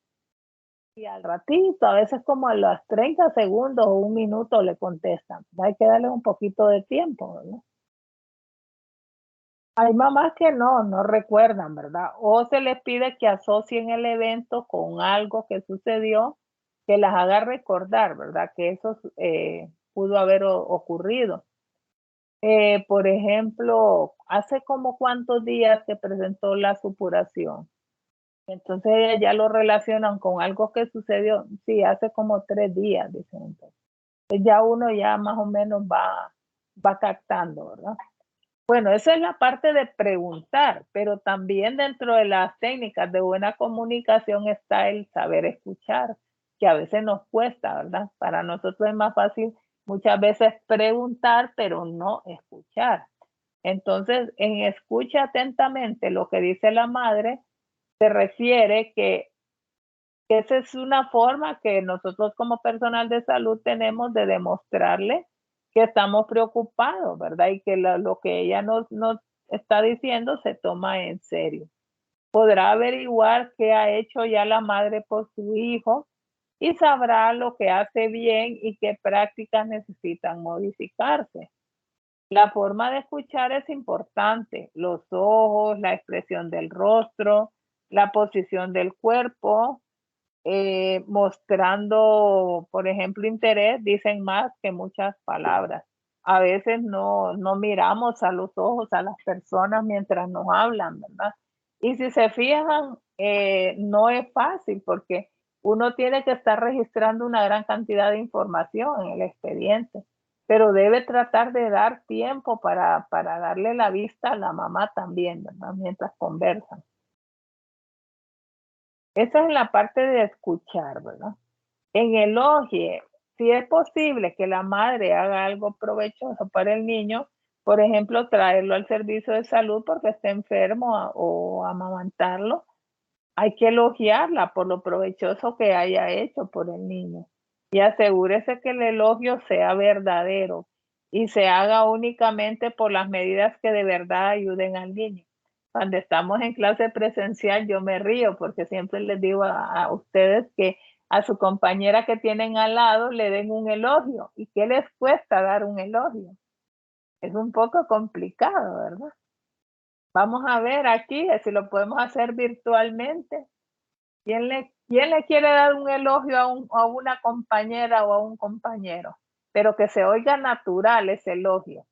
Speaker 1: y al ratito, a veces como a los 30 segundos o un minuto le contestan. Hay que darle un poquito de tiempo, ¿verdad? Hay mamás que no recuerdan, ¿verdad? O se les pide que asocien el evento con algo que sucedió, que las haga recordar, ¿verdad? Que eso pudo haber ocurrido. Por ejemplo, ¿hace como cuántos días que presentó la supuración? Entonces ellas ya lo relacionan con algo que sucedió, sí, hace como 3 días, dicen entonces. Ya uno ya más o menos va captando, ¿verdad? Bueno, esa es la parte de preguntar, pero también dentro de las técnicas de buena comunicación está el saber escuchar, que a veces nos cuesta, ¿verdad? Para nosotros es más fácil muchas veces preguntar, pero no escuchar. Entonces, en escucha atentamente lo que dice la madre, se refiere que esa es una forma que nosotros como personal de salud tenemos de demostrarle que estamos preocupados, ¿verdad? Y que lo que ella nos está diciendo se toma en serio. Podrá averiguar qué ha hecho ya la madre por su hijo y sabrá lo que hace bien y qué prácticas necesitan modificarse. La forma de escuchar es importante. Los ojos, la expresión del rostro, la posición del cuerpo, mostrando, por ejemplo, interés, dicen más que muchas palabras. A veces no miramos a los ojos a las personas mientras nos hablan, ¿verdad? Y si se fijan, no es fácil porque uno tiene que estar registrando una gran cantidad de información en el expediente, pero debe tratar de dar tiempo para darle la vista a la mamá también, ¿verdad? Mientras conversan. Esa es la parte de escuchar, ¿verdad? En elogie, si es posible que la madre haga algo provechoso para el niño, por ejemplo, traerlo al servicio de salud porque está enfermo o amamantarlo, hay que elogiarla por lo provechoso que haya hecho por el niño. Y asegúrese que el elogio sea verdadero y se haga únicamente por las medidas que de verdad ayuden al niño. Cuando estamos en clase presencial, yo me río porque siempre les digo a ustedes que a su compañera que tienen al lado le den un elogio. ¿Y qué les cuesta dar un elogio? Es un poco complicado, ¿verdad? Vamos a ver aquí si lo podemos hacer virtualmente. ¿Quién le quiere dar un elogio a una compañera o a un compañero? Pero que se oiga natural ese elogio.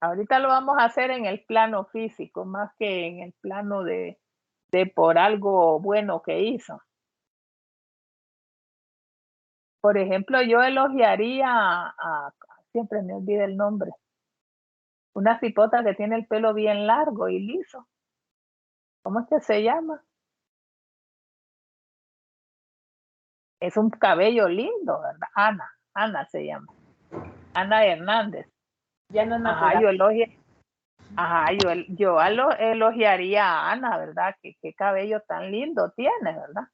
Speaker 1: Ahorita lo vamos a hacer en el plano físico, más que en el plano de por algo bueno que hizo. Por ejemplo, yo elogiaría siempre me olvida el nombre, una cipota que tiene el pelo bien largo y liso. ¿Cómo es que se llama? Es un cabello lindo, ¿verdad? Ana se llama. Ana Hernández.
Speaker 2: Ya no es
Speaker 1: Ajá,
Speaker 2: natural.
Speaker 1: yo elogiaría a Ana, ¿verdad? Qué cabello tan lindo tiene, ¿verdad?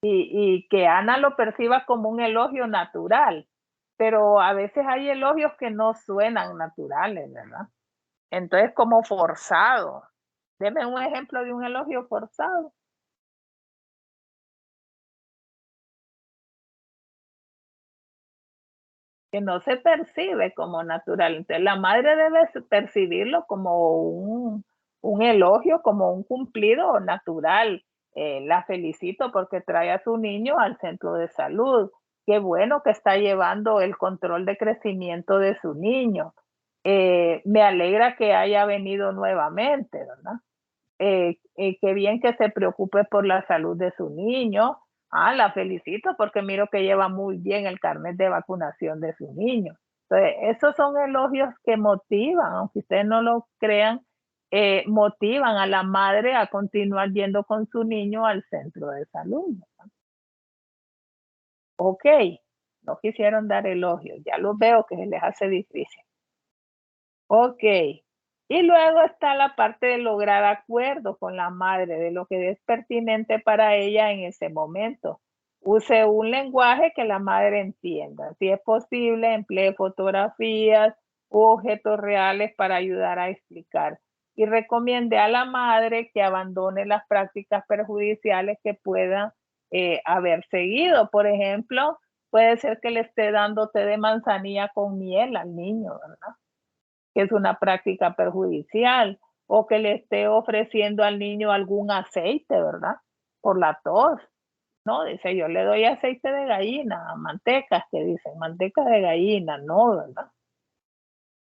Speaker 1: Y que Ana lo perciba como un elogio natural, pero a veces hay elogios que no suenan naturales, ¿verdad? Entonces, como forzado. Deme un ejemplo de un elogio forzado. Que no se percibe como natural. Entonces, la madre debe percibirlo como un elogio, como un cumplido natural. La felicito porque trae a su niño al centro de salud. Qué bueno que está llevando el control de crecimiento de su niño. Me alegra que haya venido nuevamente, ¿verdad? Qué bien que se preocupe por la salud de su niño. La felicito porque miro que lleva muy bien el carnet de vacunación de su niño. Entonces, esos son elogios que motivan, aunque ustedes no lo crean, motivan a la madre a continuar yendo con su niño al centro de salud. Ok, no quisieron dar elogios, ya los veo que se les hace difícil. Ok. Y luego está la parte de lograr acuerdo con la madre de lo que es pertinente para ella en ese momento. Use un lenguaje que la madre entienda. Si es posible, emplee fotografías u objetos reales para ayudar a explicar. Y recomiende a la madre que abandone las prácticas perjudiciales que puedan haber seguido. Por ejemplo, puede ser que le esté dando té de manzanilla con miel al niño, ¿verdad? Que es una práctica perjudicial, o que le esté ofreciendo al niño algún aceite, ¿verdad? Por la tos, ¿no? Dice, yo le doy aceite de gallina, mantecas, que dicen, manteca de gallina, no, ¿verdad?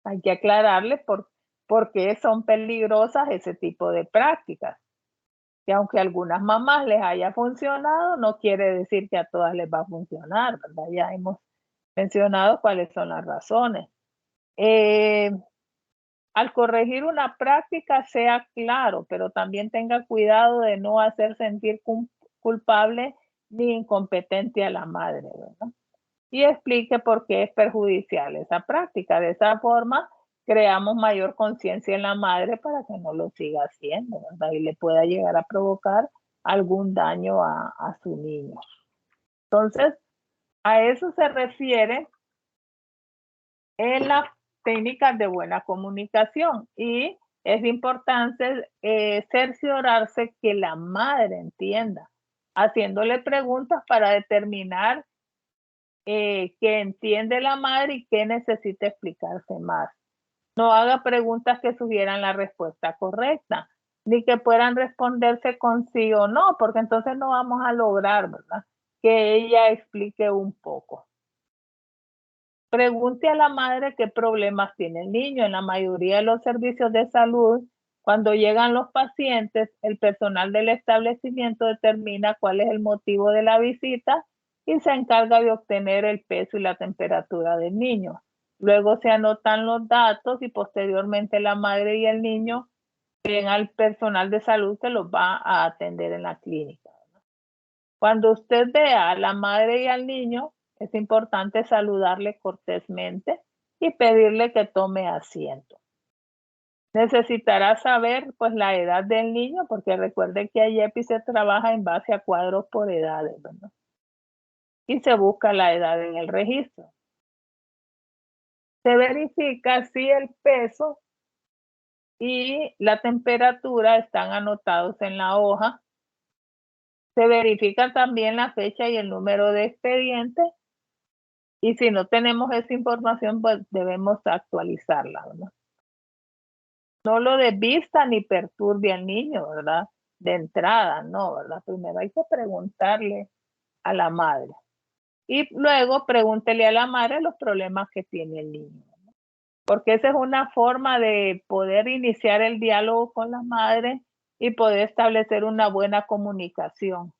Speaker 1: Hay que aclararle por qué son peligrosas ese tipo de prácticas. Que aunque a algunas mamás les haya funcionado, no quiere decir que a todas les va a funcionar, ¿verdad? Ya hemos mencionado cuáles son las razones. Al corregir una práctica, sea claro, pero también tenga cuidado de no hacer sentir culpable ni incompetente a la madre, ¿verdad? Y explique por qué es perjudicial esa práctica. De esa forma, creamos mayor conciencia en la madre para que no lo siga haciendo, ¿verdad? Y le pueda llegar a provocar algún daño a su niño. Entonces, a eso se refiere en las técnicas de buena comunicación y es importante cerciorarse que la madre entienda, haciéndole preguntas para determinar qué entiende la madre y qué necesita explicarse más. No haga preguntas que sugieran la respuesta correcta, ni que puedan responderse con sí o no, porque entonces no vamos a lograr, ¿verdad?, que ella explique un poco. Pregunte a la madre qué problemas tiene el niño. En la mayoría de los servicios de salud, cuando llegan los pacientes, el personal del establecimiento determina cuál es el motivo de la visita y se encarga de obtener el peso y la temperatura del niño. Luego se anotan los datos y posteriormente la madre y el niño ven al personal de salud que los va a atender en la clínica. Cuando usted vea a la madre y al niño, es importante saludarle cortésmente y pedirle que tome asiento. Necesitará saber pues la edad del niño, porque recuerde que IEPI se trabaja en base a cuadros por edades, ¿verdad? Y se busca la edad en el registro. Se verifica si el peso y la temperatura están anotados en la hoja. Se verifica también la fecha y el número de expediente. Y si no tenemos esa información, pues debemos actualizarla, ¿verdad? No lo desvista ni perturbe al niño, ¿verdad? De entrada, no, ¿verdad? Primero hay que preguntarle a la madre. Y luego pregúntele a la madre los problemas que tiene el niño, ¿verdad? Porque esa es una forma de poder iniciar el diálogo con la madre y poder establecer una buena comunicación.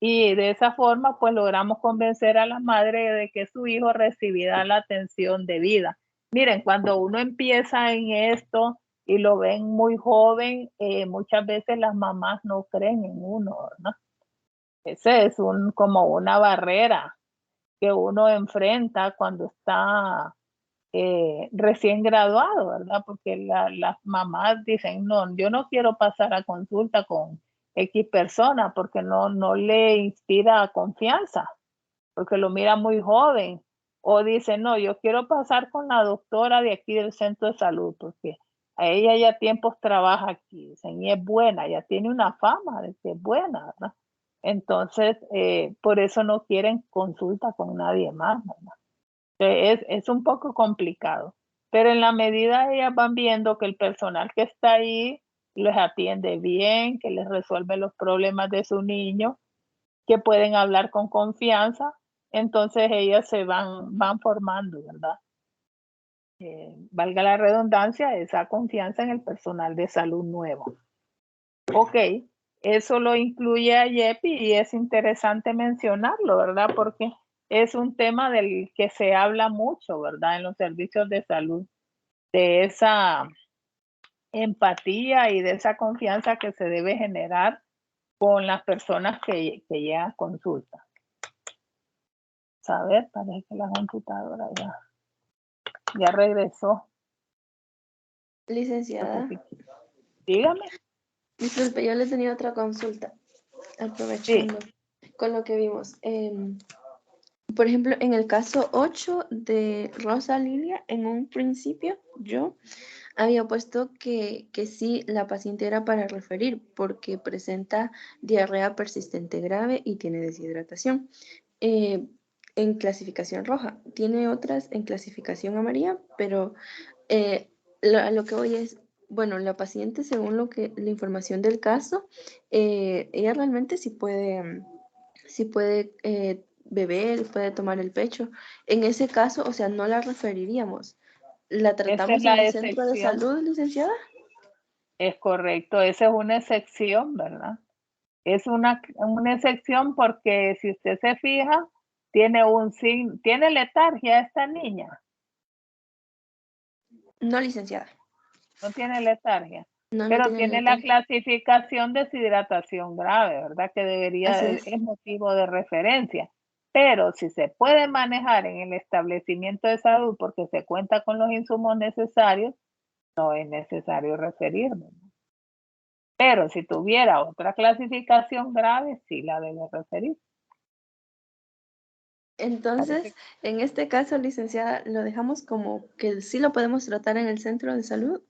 Speaker 1: Y de esa forma, pues logramos convencer a la madre de que su hijo recibirá la atención debida. Miren, cuando uno empieza en esto y lo ven muy joven, muchas veces las mamás no creen en uno, ¿no? Ese es como una barrera que uno enfrenta cuando está recién graduado, ¿verdad? Porque las mamás dicen, no, yo no quiero pasar a consulta con X persona porque no le inspira confianza, porque lo mira muy joven. O dice, no, yo quiero pasar con la doctora de aquí del centro de salud, porque a ella ya tiempos trabaja aquí, dicen, y es buena, ya tiene una fama de que es buena, ¿verdad? Entonces, por eso no quieren consulta con nadie más, ¿verdad? Es un poco complicado, pero en la medida ellas van viendo que el personal que está ahí les atiende bien, que les resuelve los problemas de su niño, que pueden hablar con confianza, entonces ellas se van formando, ¿verdad? Valga la redundancia, esa confianza en el personal de salud nuevo. Ok, eso lo incluye a IEPI y es interesante mencionarlo, ¿verdad? Porque es un tema del que se habla mucho, ¿verdad? En los servicios de salud, de esa empatía y de esa confianza que se debe generar con las personas que llegan a consulta. A ver, parece que la computadora ya regresó.
Speaker 3: Licenciada,
Speaker 1: Dígame.
Speaker 3: disculpe, yo le tenía otra consulta, aprovechando con lo que vimos. Por ejemplo, en el caso 8 de Rosa Lilia, en un principio yo había puesto que sí, la paciente era para referir porque presenta diarrea persistente grave y tiene deshidratación. En clasificación roja. Tiene otras en clasificación amarilla, pero a lo que voy es, bueno, la paciente, según la información del caso, ella realmente sí puede beber, puede tomar el pecho. En ese caso, o sea, no la referiríamos. ¿La
Speaker 1: Esa es
Speaker 3: tratamos
Speaker 1: la
Speaker 3: en el centro de
Speaker 1: excepción.
Speaker 3: salud, licenciada?
Speaker 1: Es correcto, esa es una excepción, ¿verdad? Es una excepción porque si usted se fija, tiene letargia esta niña,
Speaker 3: No, licenciada.
Speaker 1: no tiene letargia,
Speaker 3: No
Speaker 1: pero
Speaker 3: tiene
Speaker 1: tiene la
Speaker 3: letargia.
Speaker 1: clasificación de deshidratación grave, ¿verdad? Que
Speaker 3: Así es.
Speaker 1: es motivo de referencia. Pero si se puede manejar en el establecimiento de salud porque se cuenta con los insumos necesarios, no es necesario referirme. Pero si tuviera otra clasificación grave, sí la debe referir.
Speaker 3: Entonces, en este caso, licenciada, lo dejamos como que sí lo podemos tratar en el centro de salud.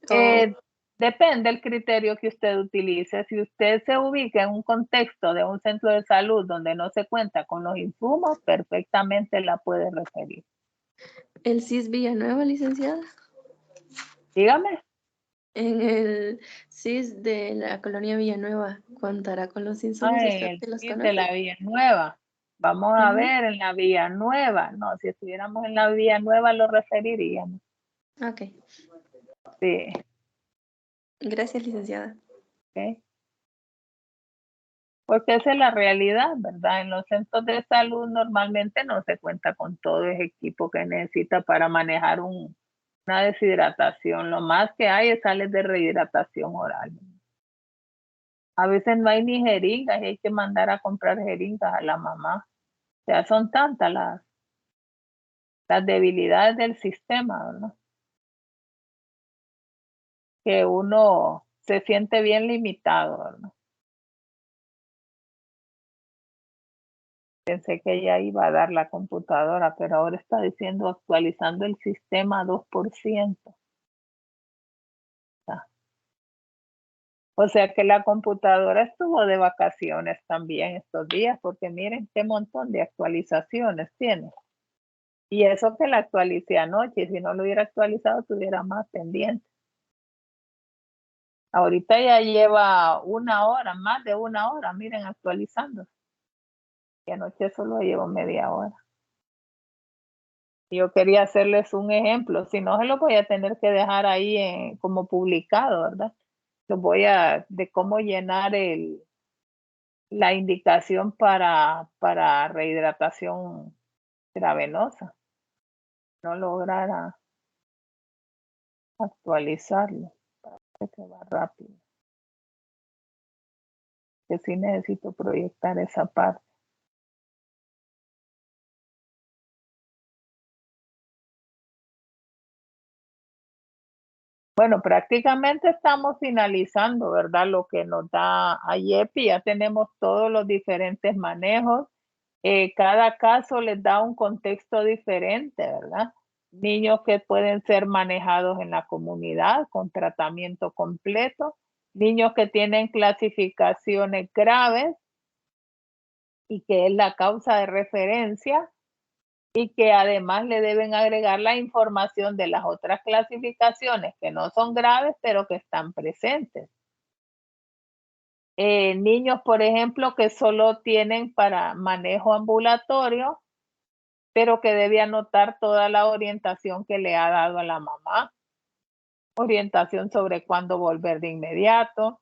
Speaker 1: Eh, Depende del criterio que usted utilice. Si usted se ubica en un contexto de un centro de salud donde no se cuenta con los insumos, perfectamente la puede referir.
Speaker 3: ¿El CIS Villanueva, licenciada?
Speaker 1: Dígame.
Speaker 3: En el CIS de la colonia Villanueva, ¿contará con los insumos?
Speaker 1: En
Speaker 3: ¿Usted
Speaker 1: el
Speaker 3: que los
Speaker 1: kit de
Speaker 3: conoce?
Speaker 1: la Villanueva. Vamos a
Speaker 3: Ujú.
Speaker 1: ver en la Villanueva. No, si estuviéramos en la Villanueva lo referiríamos.
Speaker 3: Ok,
Speaker 1: Sí.
Speaker 3: gracias, licenciada.
Speaker 1: Ok. Porque esa es la realidad, ¿verdad? En los centros de salud normalmente no se cuenta con todo ese equipo que necesita para manejar una deshidratación. Lo más que hay es sales de rehidratación oral. A veces no hay ni jeringas y hay que mandar a comprar jeringas a la mamá. O sea, son tantas las debilidades del sistema, ¿verdad? Que uno se siente bien limitado, ¿verdad? Pensé que ya iba a dar la computadora, pero ahora está diciendo actualizando el sistema 2%. O sea que la computadora estuvo de vacaciones también estos días, porque miren qué montón de actualizaciones tiene. Y eso que la actualicé anoche, si no lo hubiera actualizado, tuviera más pendiente. Ahorita ya lleva una hora, más de una hora, miren, actualizando. Y anoche solo llevo media hora. Yo quería hacerles un ejemplo, si no se lo voy a tener que dejar ahí como publicado, ¿verdad? De cómo llenar la indicación para rehidratación intravenosa. No lograra actualizarlo, parece que va rápido, que sí necesito proyectar esa parte. Bueno, prácticamente estamos finalizando, ¿verdad? Lo que nos da IEPI, ya tenemos todos los diferentes manejos. Cada caso les da un contexto diferente, ¿verdad? Niños que pueden ser manejados en la comunidad con tratamiento completo, niños que tienen clasificaciones graves y que es la causa de referencia y que además le deben agregar la información de las otras clasificaciones que no son graves, pero que están presentes. Niños, por ejemplo, que solo tienen para manejo ambulatorio, pero que debe anotar toda la orientación que le ha dado a la mamá. Orientación sobre cuándo volver de inmediato,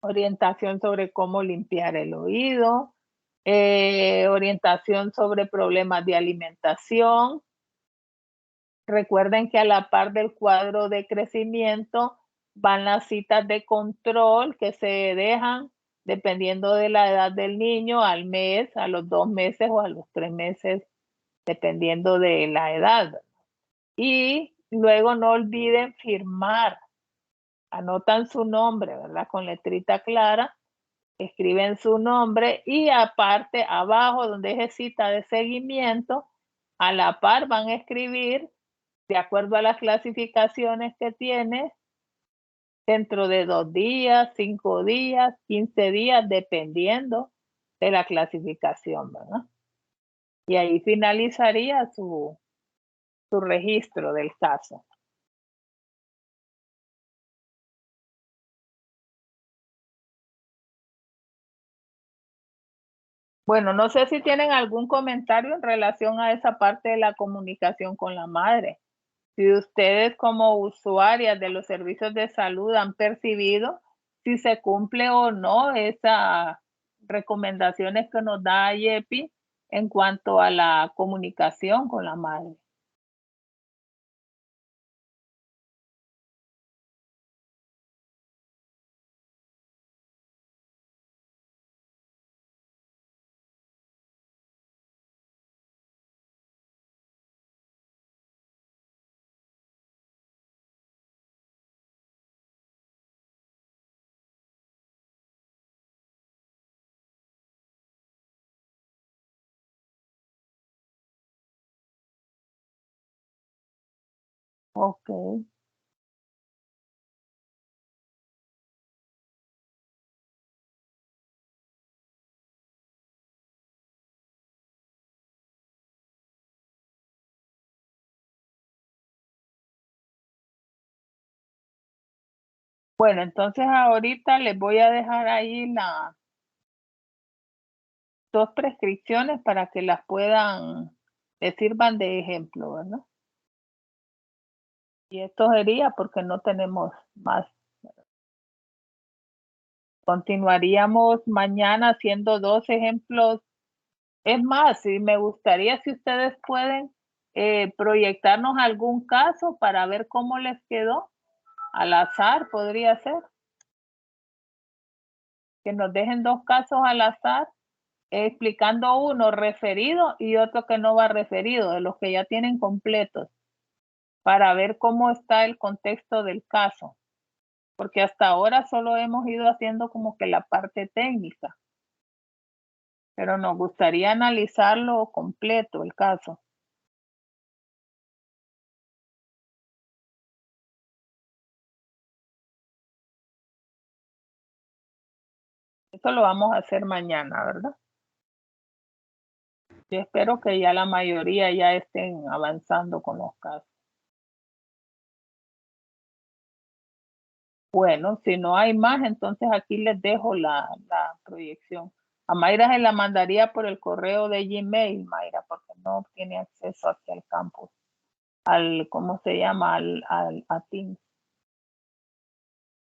Speaker 1: orientación sobre cómo limpiar el oído, orientación sobre problemas de alimentación. Recuerden que a la par del cuadro de crecimiento van las citas de control que se dejan dependiendo de la edad del niño al mes, a los 2 meses o a los 3 meses, dependiendo de la edad. Y luego no olviden firmar, anotan su nombre, ¿verdad? Con letrita clara, escriben su nombre y aparte abajo donde es cita de seguimiento, a la par van a escribir de acuerdo a las clasificaciones que tiene, dentro de 2 días, 5 días, 15 días, dependiendo de la clasificación, ¿verdad? Y ahí finalizaría su registro del caso. Bueno, no sé si tienen algún comentario en relación a esa parte de la comunicación con la madre. Si ustedes como usuarias de los servicios de salud han percibido si se cumple o no esas recomendaciones que nos da IEPI en cuanto a la comunicación con la madre. Ok. Bueno, entonces ahorita les voy a dejar ahí las 2 prescripciones para que las puedan, les sirvan de ejemplo, ¿verdad? Y esto sería porque no tenemos más. Continuaríamos mañana haciendo 2 ejemplos. Es más, si me gustaría si ustedes pueden proyectarnos algún caso para ver cómo les quedó. Al azar podría ser. Que nos dejen 2 casos al azar, explicando uno referido y otro que no va referido, de los que ya tienen completos, para ver cómo está el contexto del caso. Porque hasta ahora solo hemos ido haciendo como que la parte técnica. Pero nos gustaría analizarlo completo, el caso. Eso lo vamos a hacer mañana, ¿verdad? Yo espero que ya la mayoría ya estén avanzando con los casos. Bueno, si no hay más, entonces aquí les dejo la proyección. A Mayra se la mandaría por el correo de Gmail, Mayra, porque no tiene acceso aquí al campus, ¿cómo se llama? A Teams.